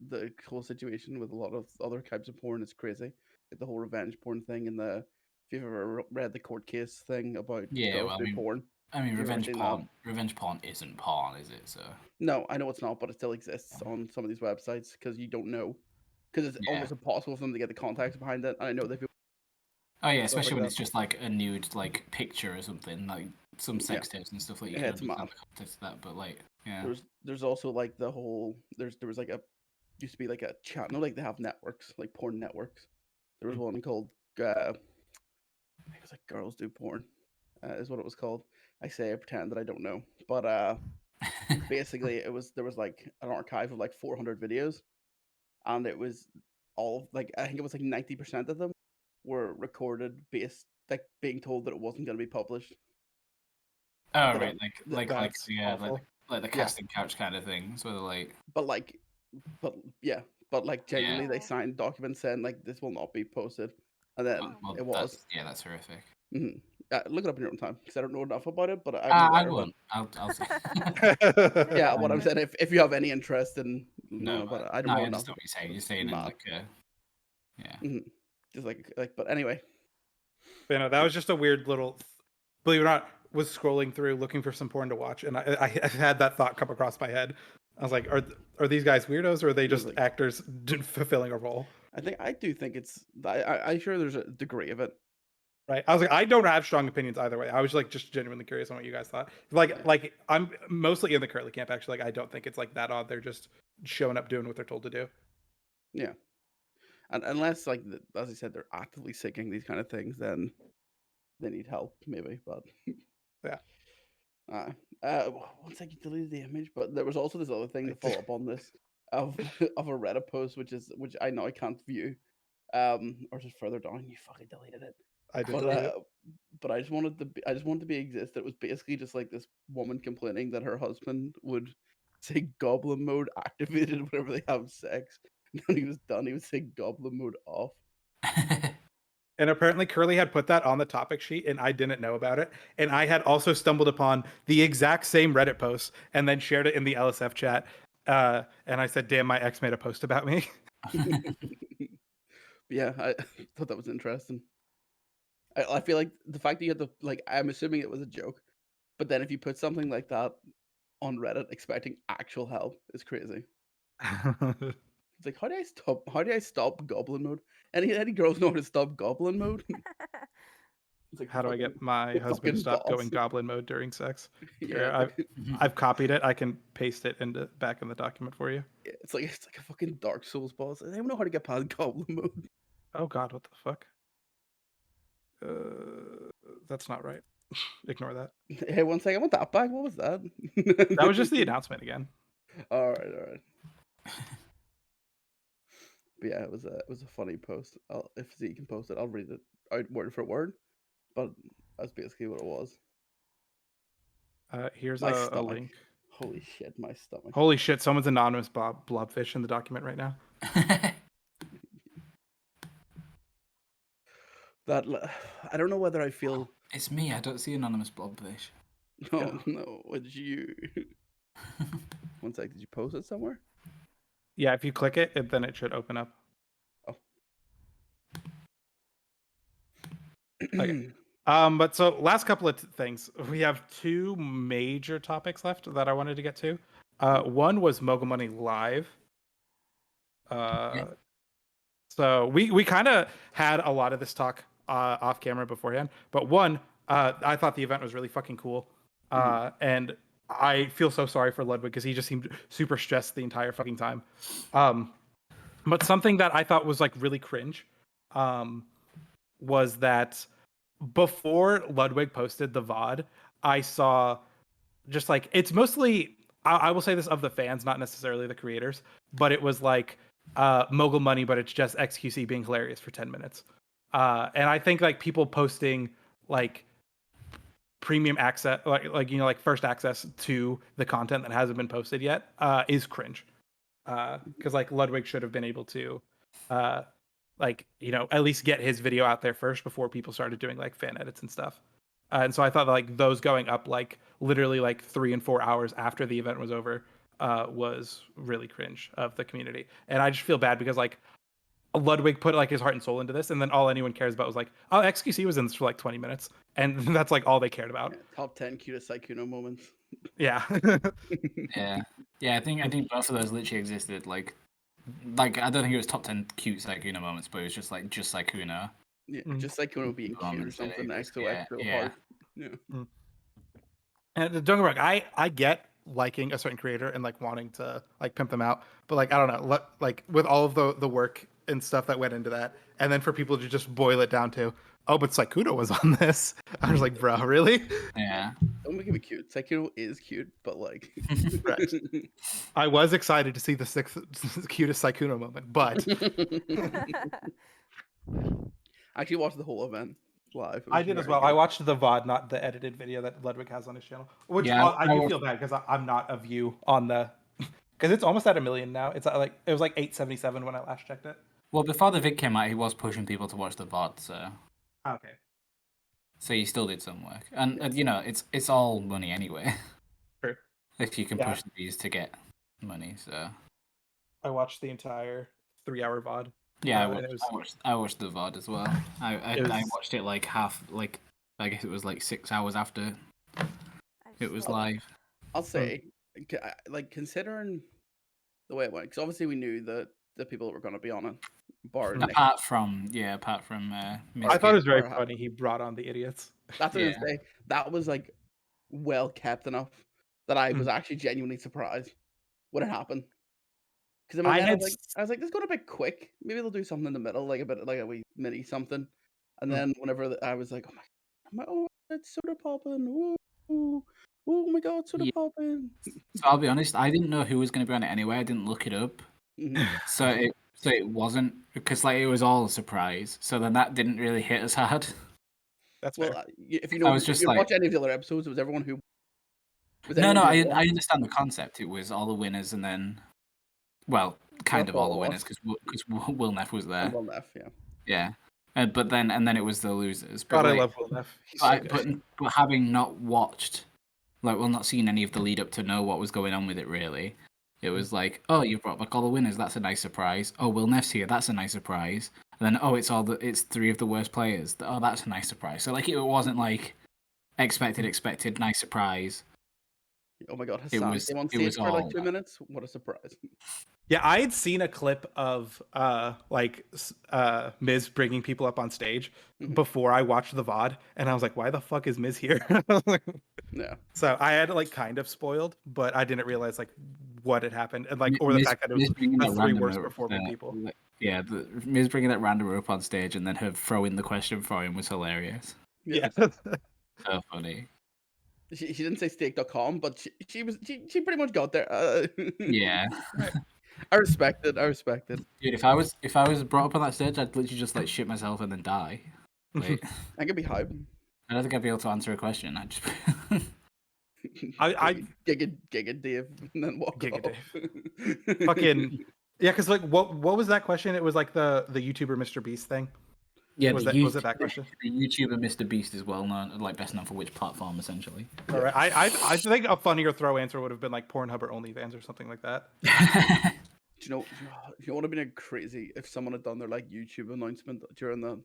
S1: the whole situation with a lot of other types of porn, it's crazy. Like the whole revenge porn thing and if you've ever read the court case thing about girls do porn.
S3: I mean, revenge porn isn't porn, is it? So
S1: no, I know it's not, but it still exists on some of these websites because you don't know, because it's almost impossible for them to get the context behind it. And I know they.
S3: Oh yeah, especially when it's just like a nude like picture or something, like some sex tapes and stuff like. You can
S1: it's mad.
S3: The context of that, but like
S1: There's also like the whole there was like used to be like a channel, like they have networks, like porn networks. There was one called I think it was like Girls Do Porn, is what it was called. I pretend that I don't know, but basically there was like an archive of like 400 videos, and it was all like I think it was like 90% of them were recorded based like being told that it wasn't going to be published.
S3: Oh right, like the casting couch kind of thing. So like,
S1: but genuinely they signed documents saying like this will not be posted, and then it was.
S3: That's horrific.
S1: Mm-hmm. Look it up in your own time because I don't know enough about it, but
S3: I won't. I'll say.
S1: Yeah, what I'm saying, if you have any interest in, but I don't know
S3: I
S1: enough.
S3: understand what you're saying. You're saying in like
S1: just like, but anyway.
S4: But, that was just a weird little. Believe it or not, was scrolling through looking for some porn to watch, and I had that thought come across my head. I was like, are these guys weirdos, or are they just actors fulfilling a role?
S1: I do think it's. I'm sure there's a degree of it.
S4: Right. I was like, I don't have strong opinions either way. I was like just genuinely curious on what you guys thought. Like I'm mostly in the Curly camp actually. Like I don't think it's like that odd. They're just showing up doing what they're told to do.
S1: Yeah. And unless, like, as I said, they're actively seeking these kind of things, then they need help, maybe. But
S4: Yeah.
S1: One second, you deleted the image, but there was also this other thing to follow up on this of of a Reddit post, which I know I can't view, or just further down. You fucking deleted it.
S4: I did
S1: But
S4: delete it.
S1: but I just wanted to be exist. It was basically just like this woman complaining that her husband would say goblin mode activated whenever they have sex. And when he was done, he would say goblin mode off.
S4: And apparently Curly had put that on the topic sheet and I didn't know about it. And I had also stumbled upon the exact same Reddit post and then shared it in the LSF chat. And I said, damn, my ex made a post about me.
S1: Yeah, I thought that was interesting. I feel like the fact that you had to, like, I'm assuming it was a joke, but then if you put something like that on Reddit expecting actual help is crazy. It's like, how do I stop goblin mode? Any girls know how to stop goblin mode? It's like,
S4: How do I get my
S1: the
S4: husband to
S1: fucking
S4: stop
S1: boss.
S4: going goblin mode during sex?
S1: Yeah,
S4: Here, I've copied it. I can paste it back in the document for you.
S1: it's like a fucking Dark Souls boss. I don't know how to get past goblin mode.
S4: Oh God, what the fuck? That's not right. Ignore that.
S1: Hey, one second, I want that back. What was that?
S4: That was just the announcement again.
S1: All right. But yeah, it was a funny post. If Z can post it, I'll read it out word for word. But that's basically what it was.
S4: Here's
S1: My
S4: a
S1: stomach.
S4: link.
S1: Holy shit, my stomach.
S4: Holy shit, someone's anonymous blobfish in the document right now.
S1: That I don't know whether I feel.
S3: It's me. I don't see anonymous blobfish.
S1: Oh no, it's you. One sec, did you post it somewhere?
S4: Yeah, if you click it, then it should open up.
S1: Oh.
S4: Okay. But so last couple of things. We have two major topics left that I wanted to get to. One was Mogul Money Live. So we kind of had a lot of this talk off camera beforehand. But one, I thought the event was really fucking cool. And I feel so sorry for Ludwig because he just seemed super stressed the entire fucking time. But something that I thought was like really cringe was that before Ludwig posted the VOD, I saw just like, it's mostly, I will say this of the fans, not necessarily the creators, but it was like Mogul Money, but it's just XQC being hilarious for 10 minutes. And I think like people posting like premium access, like first access to the content that hasn't been posted yet is cringe. Because like Ludwig should have been able to at least get his video out there first before people started doing like fan edits and stuff. And so I thought that, like those going up like literally like 3 and 4 hours after the event was over was really cringe of the community. And I just feel bad because like Ludwig put like his heart and soul into this, and then all anyone cares about was like, oh, XQC was in this for like 20 minutes, and that's like all they cared about.
S1: Yeah, top 10 cutest Sykkuno moments.
S4: Yeah.
S3: Yeah. I think both of those literally existed. Like I don't think it was top 10 cute Sykkuno moments, but it was just Sykkuno.
S1: Yeah, just Sykkuno being cute or something extra hard. Yeah.
S4: And don't get me wrong, I get liking a certain creator and like wanting to like pimp them out, but like I don't know, like with all of the work and stuff that went into that, and then for people to just boil it down to, oh, but Sykkuno was on this. I was like, bro, really?
S3: Yeah.
S1: Don't make it cute. Sykkuno is cute, but like,
S4: Right. I was excited to see the sixth cutest Sykkuno moment, but
S1: I actually watched the whole event live.
S4: I did as well.
S1: Good.
S4: I watched the VOD, not the edited video that Ludwig has on his channel. Which I do feel bad because I'm not a view on the, because it's almost at 1 million now. It's like it was like 877 when I last checked it.
S3: Well, before the vid came out, he was pushing people to watch the VOD, so.
S4: Okay.
S3: So he still did some work, and it's all money anyway.
S4: True.
S3: If you can push the views to get money, so.
S4: I watched the entire 3-hour VOD.
S3: Yeah, I watched the VOD as well. I watched it like half, like I guess it was like 6 hours after it was live.
S1: I'll say, like considering the way it went, because obviously we knew that the people that were going to be on it,
S3: apart from.
S4: I thought it was very funny. He brought on the idiots.
S1: That's what I was gonna say. That was like well kept enough that I was actually genuinely surprised when it happened. Because in my head, I was like, this is going a bit quick. Maybe they'll do something in the middle, like a bit like a wee mini something. And then whenever I was like, oh, it's soda popping. Ooh, oh my god, soda
S3: Yeah.
S1: popping.
S3: So I'll be honest, I didn't know who was going to be on it anyway. I didn't look it up. So it wasn't, because like it was all a surprise. So then that didn't really hit as hard.
S4: That's
S1: Well,
S4: fair.
S1: if you
S3: I
S1: know,
S3: was
S1: if
S3: just
S1: you
S3: like,
S1: watch any of the other episodes, it was everyone who.
S3: no, I understand the concept. It was all the winners and then, well, kind of all the winners because Will Neff was there.
S1: Will Neff, yeah.
S3: Yeah, but then it was the losers.
S4: God,
S3: But
S4: I
S3: like,
S4: love Will Neff. He's so good.
S3: but having not watched, like, well, not seen any of the lead up to know what was going on with it really. It was like, oh, you've brought back all the winners. That's a nice surprise. Oh, Will Neff's here. That's a nice surprise. And then, oh, it's three of the worst players. Oh, that's a nice surprise. So like, it wasn't like expected, nice surprise.
S1: Oh my god, Hassan came on stage for like 2 minutes. What a surprise!
S4: Yeah, I had seen a clip of Miz bringing people up on stage before I watched the VOD, and I was like, why the fuck is Miz here?
S1: Yeah.
S4: So I had like kind of spoiled, but I didn't realize like what had happened, and like or the fact that it was the three worst performing people.
S3: Yeah, Miz bringing that random rope on stage and then her throwing the question for him was hilarious.
S4: Yeah.
S3: So funny.
S1: She didn't say steak.com, but she pretty much got there.
S3: Yeah.
S1: I respect it.
S3: Dude, if I was brought up on that stage, I'd literally just like shit myself and then die. Like,
S1: I could be hype.
S3: I don't think I'd be able to answer a question. I'd just
S1: I Giga Dave and then walk
S4: Giga
S1: off.
S4: Dave. Fucking yeah, because like what was that question? It was like the YouTuber Mr. Beast thing.
S3: Yeah,
S4: was it that question?
S3: The YouTuber Mr. Beast is well known, like best known for which platform essentially.
S4: All right, I think a funnier throw answer would have been like Pornhub or OnlyFans or something like that.
S1: Do you know what would have been crazy if someone had done their like YouTube announcement during that?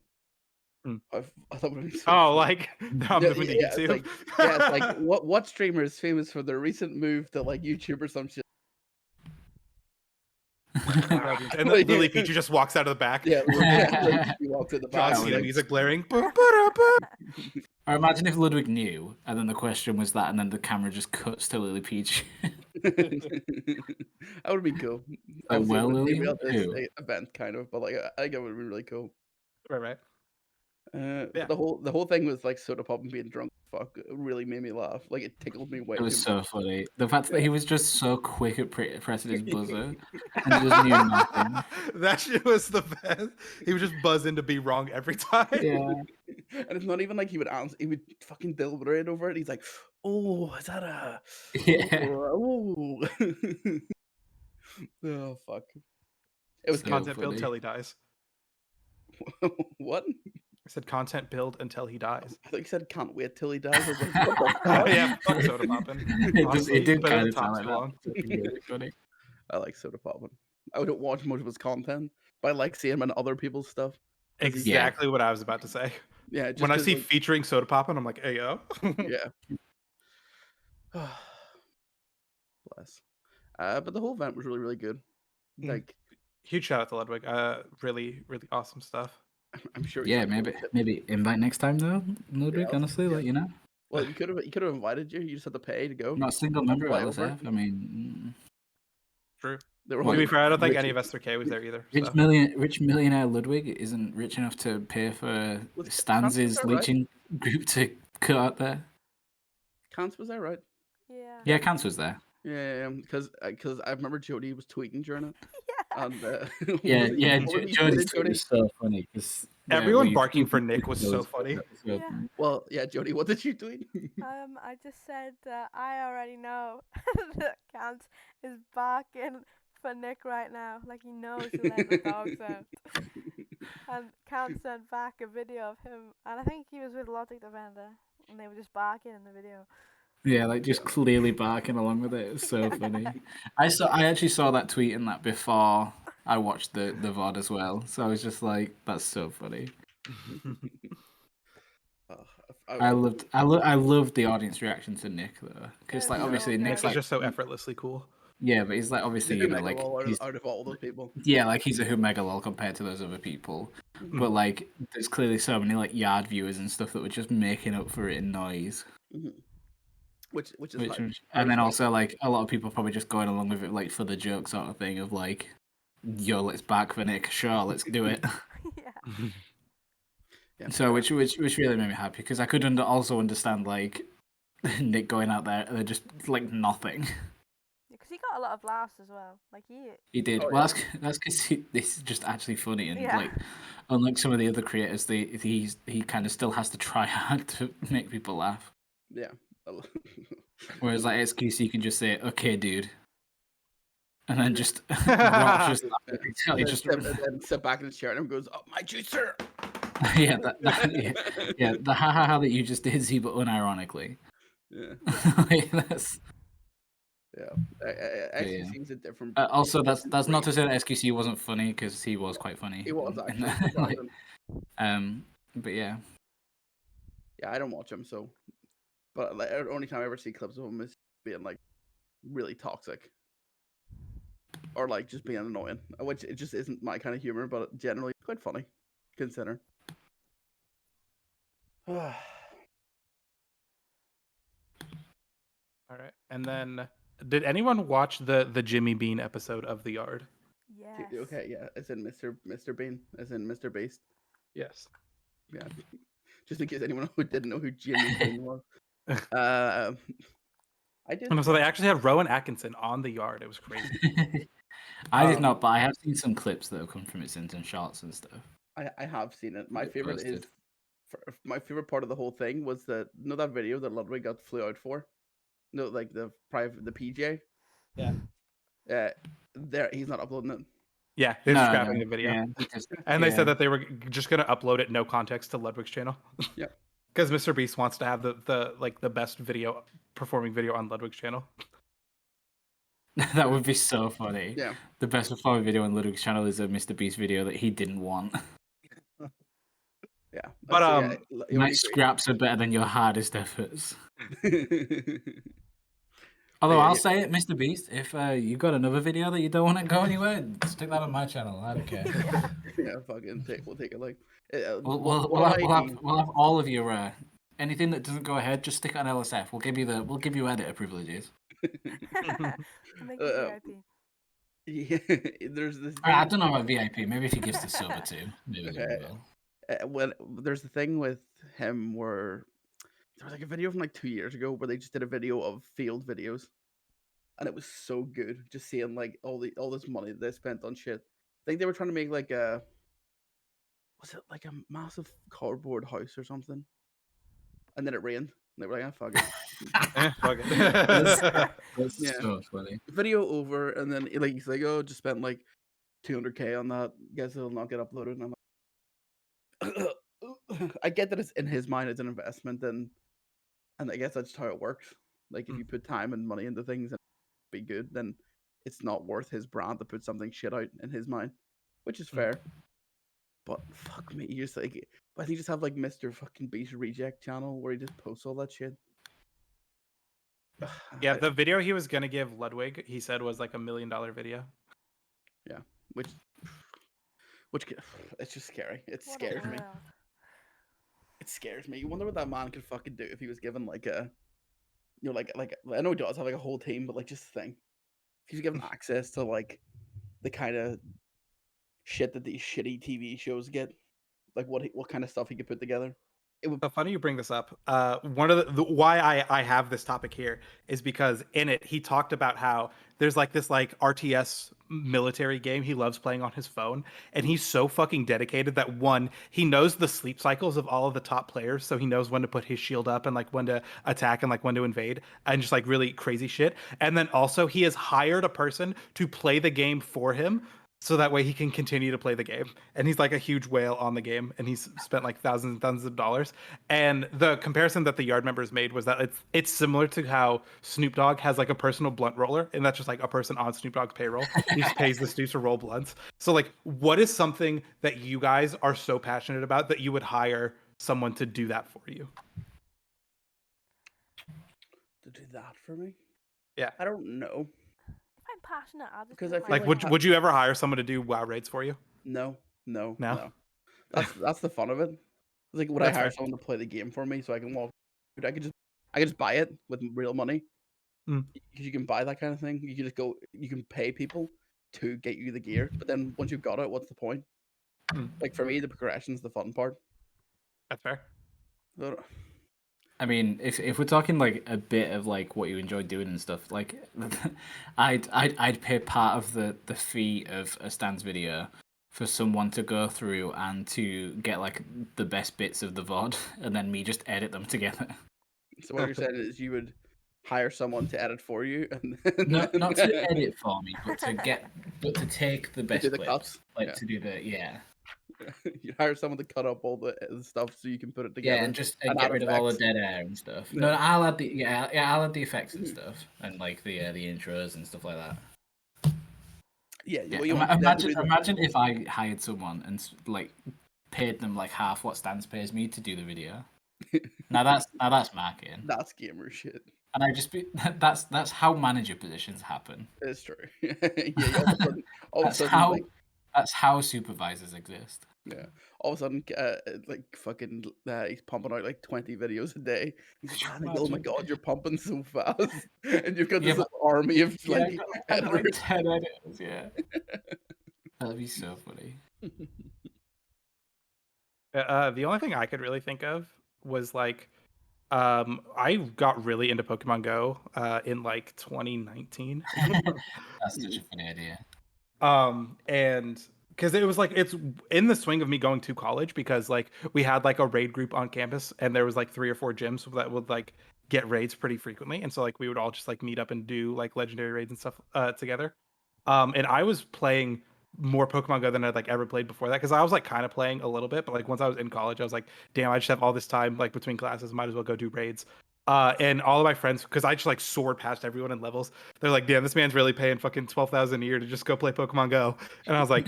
S1: I thought it would be so funny.
S4: Like I'm moving to YouTube.
S1: It's like what streamer is famous for their recent move to like YouTube or some shit?
S4: And then Lily Peachy just walks out of the back.
S1: Yeah, she walks in the back.
S4: John Cena music blaring.
S3: Or imagine if Ludwig knew, and then the question was that, and then the camera just cuts to Lily Peach.
S1: That would be cool.
S3: Lily,
S1: event kind of, but like I think it would be really cool.
S4: Right.
S1: Yeah. The whole thing was like soda pop and being drunk. Fuck, it really made me laugh. Like it tickled me way.
S3: It was so funny. The fact that he was just so quick at pressing his buzzer and just knew nothing.
S4: That shit was the best. He would just buzz in to be wrong every time.
S3: Yeah.
S1: And it's not even like he would answer. He would fucking deliberate over it. He's like, "Oh, is that a?
S3: Yeah.
S1: Oh, oh fuck." It was
S4: so content build till he dies.
S1: What?
S4: I said content build until he dies.
S1: I thought you said can't wait till he dies. I was like,
S4: oh yeah, fuck soda popping.
S3: It did kind of
S4: sound
S3: like that. Really funny.
S1: I like soda popping. I don't watch much of his content, but I like seeing him in other people's stuff.
S4: Exactly what I was about to say.
S1: Yeah.
S4: When I see featuring soda popping, I'm like, hey yo.
S1: Yeah. Bless. But the whole event was really, really good. Like,
S4: huge shout out to Ludwig. Really, really awesome stuff.
S1: I'm sure.
S3: Yeah, maybe invite next time though, Ludwig.
S1: Yeah,
S3: honestly, like, you know.
S1: Well, he could have invited you. You just had to pay to go.
S3: Not a single member of LSF. I mean,
S4: true.
S1: To
S4: be fair, I don't think any of S3K was there either.
S3: Rich millionaire Ludwig isn't rich enough to pay for Stanz's leeching group to cut out there.
S1: Kance was there, right?
S2: Yeah.
S3: Yeah, Kance was there.
S1: Yeah, because I remember Jody was tweeting during it. And,
S3: Jody's tweet was so funny because
S4: everyone barking for Nick was so funny.
S2: Yeah.
S1: Well, yeah, Jody, what did you tweet?
S2: I just said I already know that Kance is barking for Nick right now, like he knows to let the dogs out. And Kance sent back a video of him, and I think he was with Logic Defender, and they were just barking in the video.
S3: Yeah, like just clearly barking along with it. It's so funny. I actually saw that tweet and that before I watched the VOD as well. So I was just like, that's so funny. I loved the audience reaction to Nick though, because like obviously Nick's like
S4: just so effortlessly cool.
S3: Yeah, but he's like obviously like
S1: he's out of all those people.
S3: Yeah, like he's a mega lol compared to those other people. Mm-hmm. But like there's clearly so many like yard viewers and stuff that were just making up for it in noise.
S1: Mm-hmm. which is
S3: Which
S1: like,
S3: was, and then also like a lot of people probably just going along with it like for the joke sort of thing of like, yo, let's back for Nick, sure, let's do it.
S2: Yeah.
S1: yeah,
S3: So which really made me happy because I could also understand like Nick going out there and just like nothing.
S2: Because he got a lot of laughs as well. Like
S3: He did.
S1: Oh,
S3: Well,
S1: yeah.
S3: that's because this is just actually funny and
S2: Yeah.
S3: like unlike some of the other creators, he kind of still has to try hard to make people laugh.
S1: Yeah.
S3: Whereas like XQC can just say, "Okay, dude," and then just Rob's just laughing until he
S1: and
S3: just
S1: then sit back in his chair and goes, "Oh, my juicer."
S3: yeah, yeah, the ha ha ha that you just did, see, but unironically.
S1: Yeah.
S3: Like, that's
S1: Yeah.
S3: yeah.
S1: XQC's a different.
S3: Also, that's not
S1: breed.
S3: to say that SQC wasn't funny because he was quite funny.
S1: He was
S3: in
S1: actually.
S3: that, like,
S1: surprising.
S3: but yeah,
S1: Yeah, I don't watch him, so. But like, the only time I ever see clips of him is being like really toxic, or like just being annoying, which it just isn't my kind of humor, but generally quite funny. Consider.
S4: All right. And then, did anyone watch the Jimmy Bean episode of The Yard?
S2: Yes.
S1: Okay, yeah, as in Mr. Bean, as in Mr. Beast.
S4: Yes.
S1: Yeah, just in case anyone who didn't know who Jimmy Bean was. I did.
S4: And so they actually had Rowan Atkinson on The Yard. It was crazy.
S3: I did not, but I have seen some clips that have come from it since and shots and stuff.
S1: I have seen it. My
S3: Get
S1: favorite
S3: posted.
S1: is my favorite part of the whole thing was that that video that Ludwig got flew out for. No, like the PJ.
S4: Yeah.
S1: There he's not uploading it.
S4: Yeah, they're
S3: No,
S4: scrapping
S3: no,
S4: the video.
S3: yeah, because-
S4: And they
S3: yeah.
S4: said that they were just going to upload it no context to Ludwig's channel.
S1: Yeah.
S4: Because Mr. Beast wants to have the best performing video on Ludwig's channel.
S3: That would be so funny.
S1: Yeah.
S3: The best performing video on Ludwig's channel is a Mr. Beast video that he didn't want.
S1: Yeah.
S4: But,
S1: it would
S3: My
S1: be
S3: scraps are better than your hardest efforts.
S1: great.
S3: Although
S1: Yeah,
S3: I'll
S1: yeah.
S3: say it, Mr. Beast, if you got another video that you don't want to go anywhere, stick that on my channel. I don't care.
S1: Yeah, we'll take it like.
S3: We'll have all of your anything that doesn't go ahead. Just stick it on LSF. We'll give you editor privileges.
S2: Make it VIP.
S1: Yeah, there's this.
S3: I don't know about VIP. Maybe if he gives the sub or two, maybe we will.
S1: Well, there's the thing with him where there was like a video from like 2 years ago where they just did a video of field videos, and it was so good. Just seeing like all this money that they spent on shit. I think they were trying to make like was it like a massive cardboard house or something? And then it rained. And they were like, fuck it.
S4: Fuck it.
S3: That's
S1: Yeah.
S3: so funny.
S1: Video over, and then like he's like, oh, just spent like 200K on that. Guess it'll not get uploaded. And I'm like, I get that it's in his mind it's an investment, and I guess that's how it works. Like if you put time and money into things and be good, then it's not worth his brand to put something shit out in his mind, which is fair. But fuck me, you just like, I think you just have like Mr. fucking Beast Reject channel where he just posts all that shit.
S4: Yeah, the video he was gonna give Ludwig, he said was like $1 million video.
S1: Yeah, which it's just scary. It
S2: What a
S1: scares me.
S2: world.
S1: It scares me. You wonder what that man could fucking do if he was given like a, like I know he does have like a whole team, but like just think, if he was given access to like the kind of shit that these shitty TV shows get, like what kind of stuff he could put together. It would.
S4: So funny you bring this up. One of the why I have this topic here is because in it he talked about how there's like this like RTS military game he loves playing on his phone, and he's so fucking dedicated that one, he knows the sleep cycles of all of the top players, so he knows when to put his shield up and like when to attack and like when to invade and just like really crazy shit. And then also he has hired a person to play the game for him, so that way he can continue to play the game. And he's like a huge whale on the game, and he's spent like thousands and thousands of dollars. And the comparison that the Yard members made was that it's similar to how Snoop Dogg has like a personal blunt roller, and that's just like a person on Snoop Dogg's payroll. He just pays this dude to roll blunts. So like, what is something that you guys are so passionate about that you would hire someone to do that for you?
S1: To do that for me?
S4: Yeah.
S1: I don't know.
S2: I'm passionate. I'll just
S1: Because
S2: do
S1: I
S2: it
S1: feel
S2: my
S4: Like,
S2: way.
S4: would you ever hire someone to do WoW raids for you?
S1: No.
S4: No?
S1: That's the fun of it. Like, would I
S4: That's
S1: hire
S4: fair.
S1: someone to play the game for me so I can walk? Dude, I could just I could just buy it with real money.
S4: Mm.
S1: Because you can buy that kind of thing. You can just go. You can pay people to get you the gear, but then once you've got it, what's the point? Like for me, the progression's the fun part.
S4: That's fair.
S1: But,
S3: I mean, if we're talking like a bit of like what you enjoy doing and stuff, like I'd pay part of the fee of a Stanz video for someone to go through and to get like the best bits of the VOD and then me just edit them together.
S1: so what you're saying is you would hire someone to edit for you, and
S3: Not to edit for me, but to take the best
S1: do the
S3: clips,
S1: cuts.
S3: like
S1: Yeah.
S3: to do the
S1: You hire someone to cut up all the stuff so you can put it together.
S3: yeah, and just
S1: and
S3: get
S1: add
S3: rid of all the
S1: effects.
S3: dead air and stuff.
S1: Yeah.
S3: No, I'll add the I'll add the effects and stuff and like the intros and stuff like that.
S1: Yeah,
S3: Yeah.
S1: well, you want them to
S3: Imagine
S1: do the-
S3: imagine if I hired someone and like paid them like half what Stanz pays me to do the video. Now that's marketing,
S1: That's gamer shit.
S3: and I just be that's how manager positions happen.
S1: It's true. Yeah, all of a
S3: That's
S1: sudden,
S3: how
S1: like,
S3: that's how supervisors exist.
S1: yeah, all of a sudden, like fucking, he's pumping out like 20 videos a day. He's like, oh my god, you're pumping so fast, and you've got
S3: Yeah,
S1: this army of
S3: Yeah,
S1: like
S3: I got like
S1: editors.
S3: 10 editors, yeah. That'd be so funny.
S4: The only thing I could really think of was like, I got really into Pokemon Go in like 2019.
S3: That's such a funny idea.
S4: And because it was like it's in the swing of me going to college, because like we had like a raid group on campus and there was like 3 or 4 gyms that would like get raids pretty frequently, and so like we would all just like meet up and do like legendary raids and stuff together. And I was playing more Pokemon Go than I'd like ever played before that, because I was like kind of playing a little bit, but like once I was in college I was like, damn, I just have all this time like between classes, might as well go do raids. And all of my friends, because I just like soared past everyone in levels, they're like, damn, this man's really paying fucking 12,000 a year to just go play Pokemon Go. And I was like,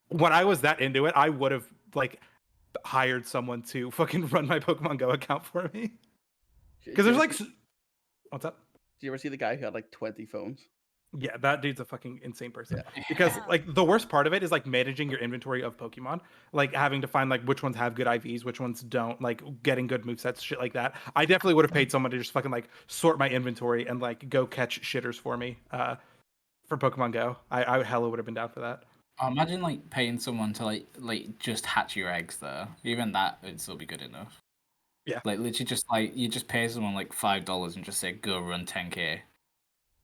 S4: when I was that into it, I would have like hired someone to fucking run my Pokemon Go account for me. Because there's like, what's up?
S1: Do you ever see the guy who had like 20 phones?
S4: Yeah, that dude's a fucking insane person.
S1: Yeah.
S4: Because like the worst part of it is like managing your inventory of Pokemon, like having to find like which ones have good IVs, which ones don't, like getting good movesets, shit like that. I definitely would have paid someone to just fucking like sort my inventory and like go catch shitters for me for Pokemon Go. I hella would have been down for that.
S3: Imagine like paying someone to like just hatch your eggs though. Even that would still be good enough.
S4: Yeah.
S3: Like literally just like you just pay someone like $5 and just say go run 10K.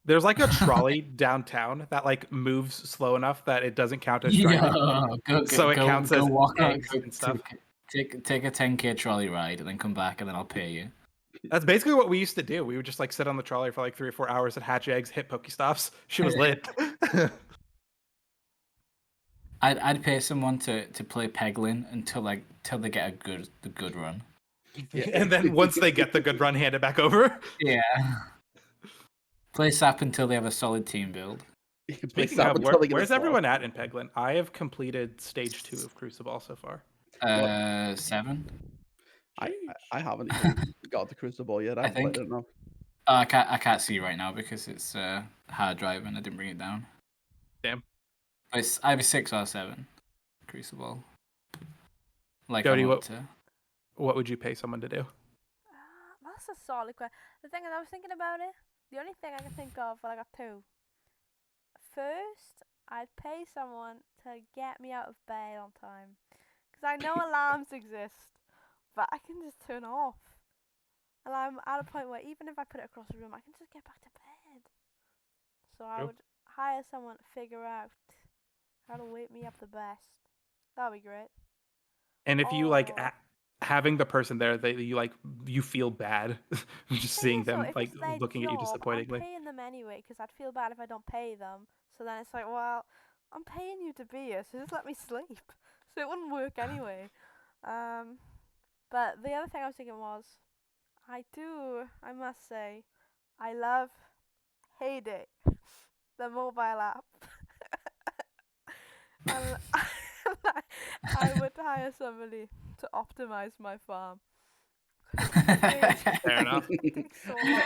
S4: There's like a trolley downtown that like moves slow enough that it doesn't count as driving. So it counts as
S3: walk out,
S4: eggs and stuff.
S3: Take a 10K trolley ride and then come back and then I'll pay you.
S4: That's basically what we used to do. We would just like sit on the trolley for like 3 or 4 hours and hatch eggs, hit Pokestops. She was lit.
S3: I'd pay someone to play Peglin until they get the good run.
S4: And then once they get the good run, hand it back over.
S3: Yeah. Play Sap until they have a solid team build.
S4: Speaking of, where's everyone at in Peglin? I have completed stage 2 of Crucible so far.
S3: 7.
S1: I haven't even got the Crucible yet. I
S3: think.
S1: played it enough.
S3: I can't see right now because it's hard drive and I didn't bring it down.
S4: Damn.
S3: It's either 6 or 7. Crucible. Like
S4: Jody, what would you pay someone to do?
S2: That's a solid question. The thing is, I was thinking about it. The only thing I can think of, well, I got 2. First, I'd pay someone to get me out of bed on time, because I know alarms exist, but I can just turn off. And I'm at a point where even if I put it across the room, I can just get back to bed. So I would hire someone to figure out how to wake me up the best. That'd be great.
S4: And if you like having the person there that you feel bad just seeing them like looking at you disappointingly.
S2: I'm paying them anyway, because I'd feel bad if I don't pay them. So then it's like, well, I'm paying you to be here, so just let me sleep. So it wouldn't work anyway. But the other thing I was thinking was, I must say, I love Heyday, the mobile app. And I would hire somebody to optimize my farm.
S4: Fair enough.
S2: So long.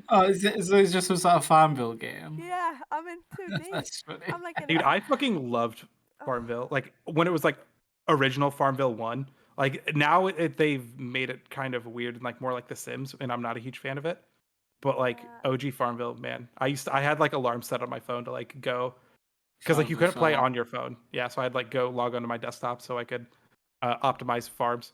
S3: Oh, so it's just some sort of Farmville game?
S2: Yeah, I'm in 2D.
S3: That's funny.
S2: I'm like
S4: Dude, I fucking loved Farmville. Like when it was like original Farmville 1, Like now they've made it kind of weird and like more like The Sims, and I'm not a huge fan of it. But like OG Farmville, man, I had like alarms set on my phone to like go, because like you couldn't play on your phone. Yeah, so I'd like go log onto my desktop so I could optimize farms.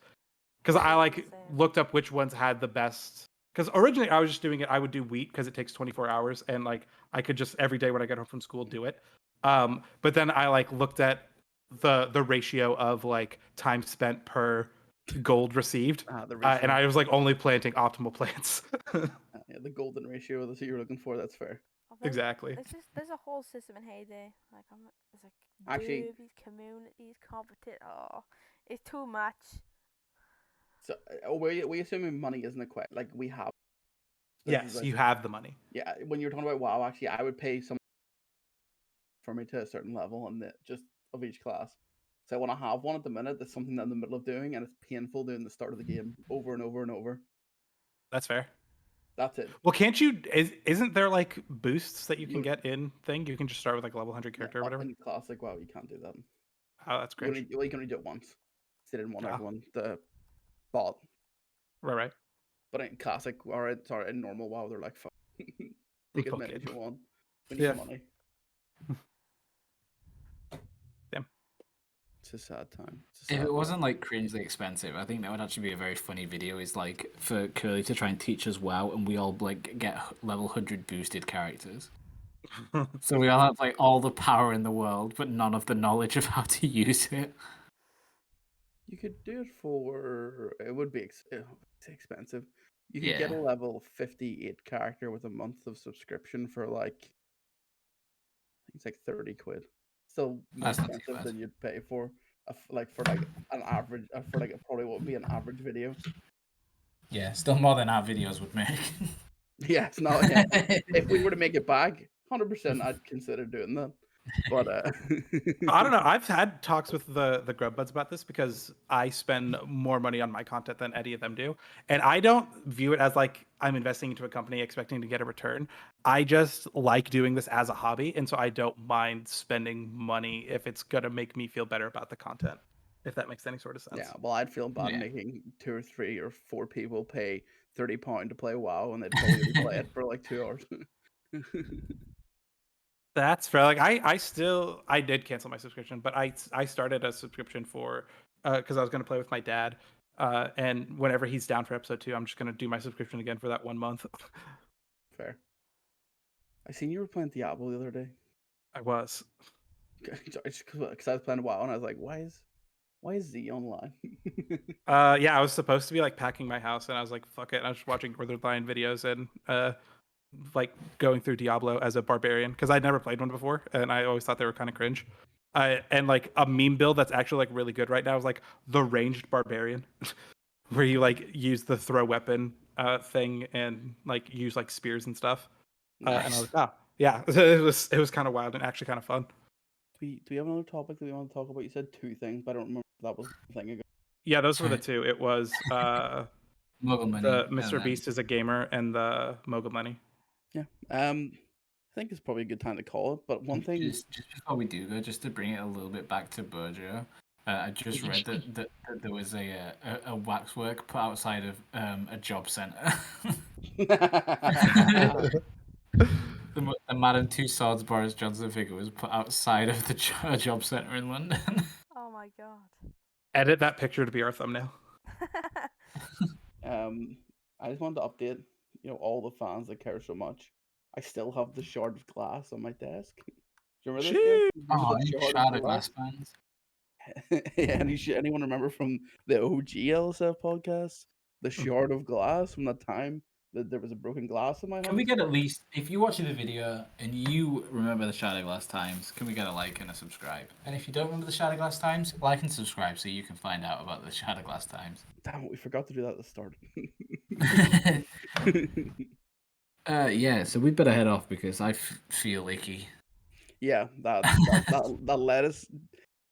S4: Because I like looked up which ones had the best. Because originally I was just doing it. I would do wheat because it takes 24 hours, and like I could just every day when I get home from school do it. But then I like looked at the ratio of like time spent per gold received, and I was like only planting optimal plants.
S1: Yeah, the golden ratio that's what you're looking for. That's fair.
S4: Exactly.
S2: There's a whole system in Heyday. Like there's like
S1: Actually,
S2: derbies, communities, competition. Oh, it's too much.
S1: So we assuming money isn't a question. Like we have.
S4: Yes, you have the money.
S1: Yeah, when you're talking about WoW, actually, I would pay someone for me to a certain level and just of each class. So I want to have one at the minute. That's something that I'm in the middle of doing, and it's painful doing the start of the game over and over and over.
S4: That's fair.
S1: That's it.
S4: Well, can't you? Isn't there like boosts that you can get in thing? You can just start with like level 100 character or whatever.
S1: In classic WoW, you can't do that.
S4: Oh, that's great.
S1: You can only do it once. They didn't want everyone to bot.
S4: Right.
S1: But in classic, in normal WoW, they're like, fuck. Take as many as you want. We need money.
S4: Damn.
S1: It's a sad time.
S3: If it wasn't like cringely expensive, I think that would actually be a very funny video. Is like for Curly to try and teach us WoW, and we all like get level 100 boosted characters. So we all have like all the power in the world, but none of the knowledge of how to use it.
S1: You could do it for. It would be expensive. You could get a level 58 character with a month of subscription for like. I think it's like 30 quid. Still more expensive than you'd pay for an average for like it probably would be an average video.
S3: Yeah, still more than our videos would make.
S1: Yeah, it's not. Yeah. If we were to make it back, 100%, I'd consider doing that. But
S4: I don't know. I've had talks with the Grub Buds about this because I spend more money on my content than any of them do, and I don't view it as like I'm investing into a company expecting to get a return. I just like doing this as a hobby, and so I don't mind spending money if it's gonna make me feel better about the content. If that makes any sort of sense.
S1: Yeah, well, I'd feel bad making 2 or 3 or 4 people pay £30 to play WoW, and they'd probably play it for like 2 hours.
S4: That's fair. Like I did cancel my subscription, but I started a subscription for because I was going to play with my dad, and whenever he's down for episode 2, I'm just going to do my subscription again for that 1 month.
S1: Fair. I seen you were playing Diablo the other day.
S4: I was.
S1: Because I was playing WoW, and I was like, why is Z online?
S4: Yeah, I was supposed to be like packing my house, and I was like, fuck it. And I was just watching Northern Lion videos and like going through Diablo as a barbarian because I'd never played one before, and I always thought they were kind of cringe. And like a meme build that's actually like really good right now is like the ranged barbarian, where you like use the throw weapon thing and like use like spears and stuff.
S1: Nice.
S4: And I was like, oh yeah, it was kind of wild and actually kind of fun.
S1: Do we have another topic that we want to talk about? You said 2 things, but I don't remember if that was the thing ago.
S4: Yeah, those were the 2. It was
S3: Mogul Money.
S4: The Mr. Beast is a gamer and the Mogul Money.
S1: Yeah. I think it's probably a good time to call it. But one thing,
S3: just before we do though, just to bring it a little bit back to Burjo, I just read that there was a waxwork put outside of a job center. The Madame Tussauds Boris Johnson figure was put outside of the job center in London.
S2: Oh my god!
S4: Edit that picture to be our thumbnail.
S1: I just wanted to update, all the fans that care so much. I still have the shard of glass on my desk. Do you remember this?
S3: Oh, shard of glass fans.
S1: Yeah, anyone remember from the OG LSF podcast? The shard of glass from that time that there was a broken glass in my house?
S3: Can we get at least, if you're watching the video and you remember the shard of glass times, can we get a like and a subscribe? And if you don't remember the shard of glass times, like and subscribe so you can find out about the shard of glass times.
S1: Damn it, we forgot to do that at the start.
S3: Yeah, so we'd better head off because I feel icky.
S1: Yeah, that lettuce.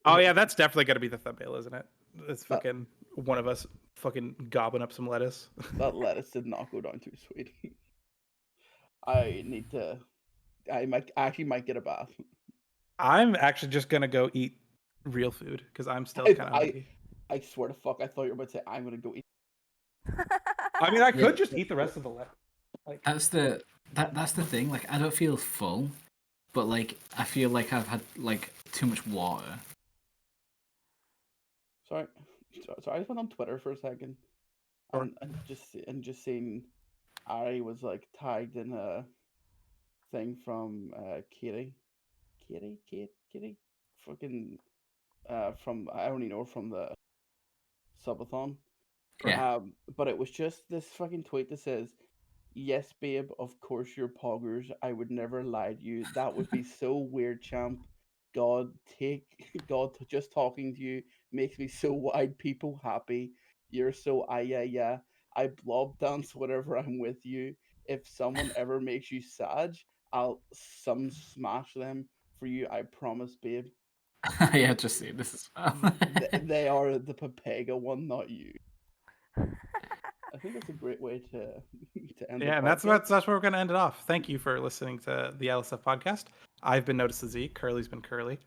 S4: Oh yeah, that's definitely gonna be the thumbnail, isn't it? It's fucking one of us fucking gobbling up some lettuce.
S1: That lettuce did not go down too sweet. I might get a bath.
S4: I'm actually just gonna go eat real food because I'm still kind of hungry.
S1: I swear to fuck, I thought you were about to say I'm gonna go eat.
S4: I mean, I could
S3: Yeah.
S4: just eat the rest of the left. Like,
S3: That's the thing. Like, I don't feel full, but like I feel like I've had like too much water.
S1: Sorry, sorry. I just went on Twitter for a second,
S4: Sure.
S1: and just seeing Ari was like tagged in a thing from Katie, fucking from I only know her from the subathon.
S3: Yeah.
S1: But it was just this fucking tweet that says, "Yes, babe, of course you're poggers. I would never lie to you. That would be so weird, champ. Just talking to you makes me so wide people happy. You're so yeah. I blob dance whenever I'm with you. If someone ever makes you sad, I'll some smash them for you. I promise, babe."
S3: Yeah, just see this as well.
S1: They are the Papega one, not you. I think that's a great way to to end the
S4: yeah, and
S1: podcast.
S4: that's where we're gonna end it off. Thank you for listening to the LSF podcast. I've been Notice the Z. Curly's been Curly.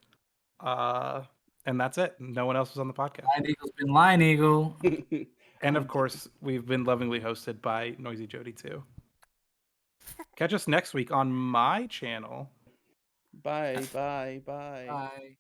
S4: And that's it. No one else was on the podcast.
S3: Lion Eagle's been Lion Eagle.
S4: And of course, we've been lovingly hosted by Noisy Jody too. Catch us next week on my channel.
S1: Bye.
S3: Bye.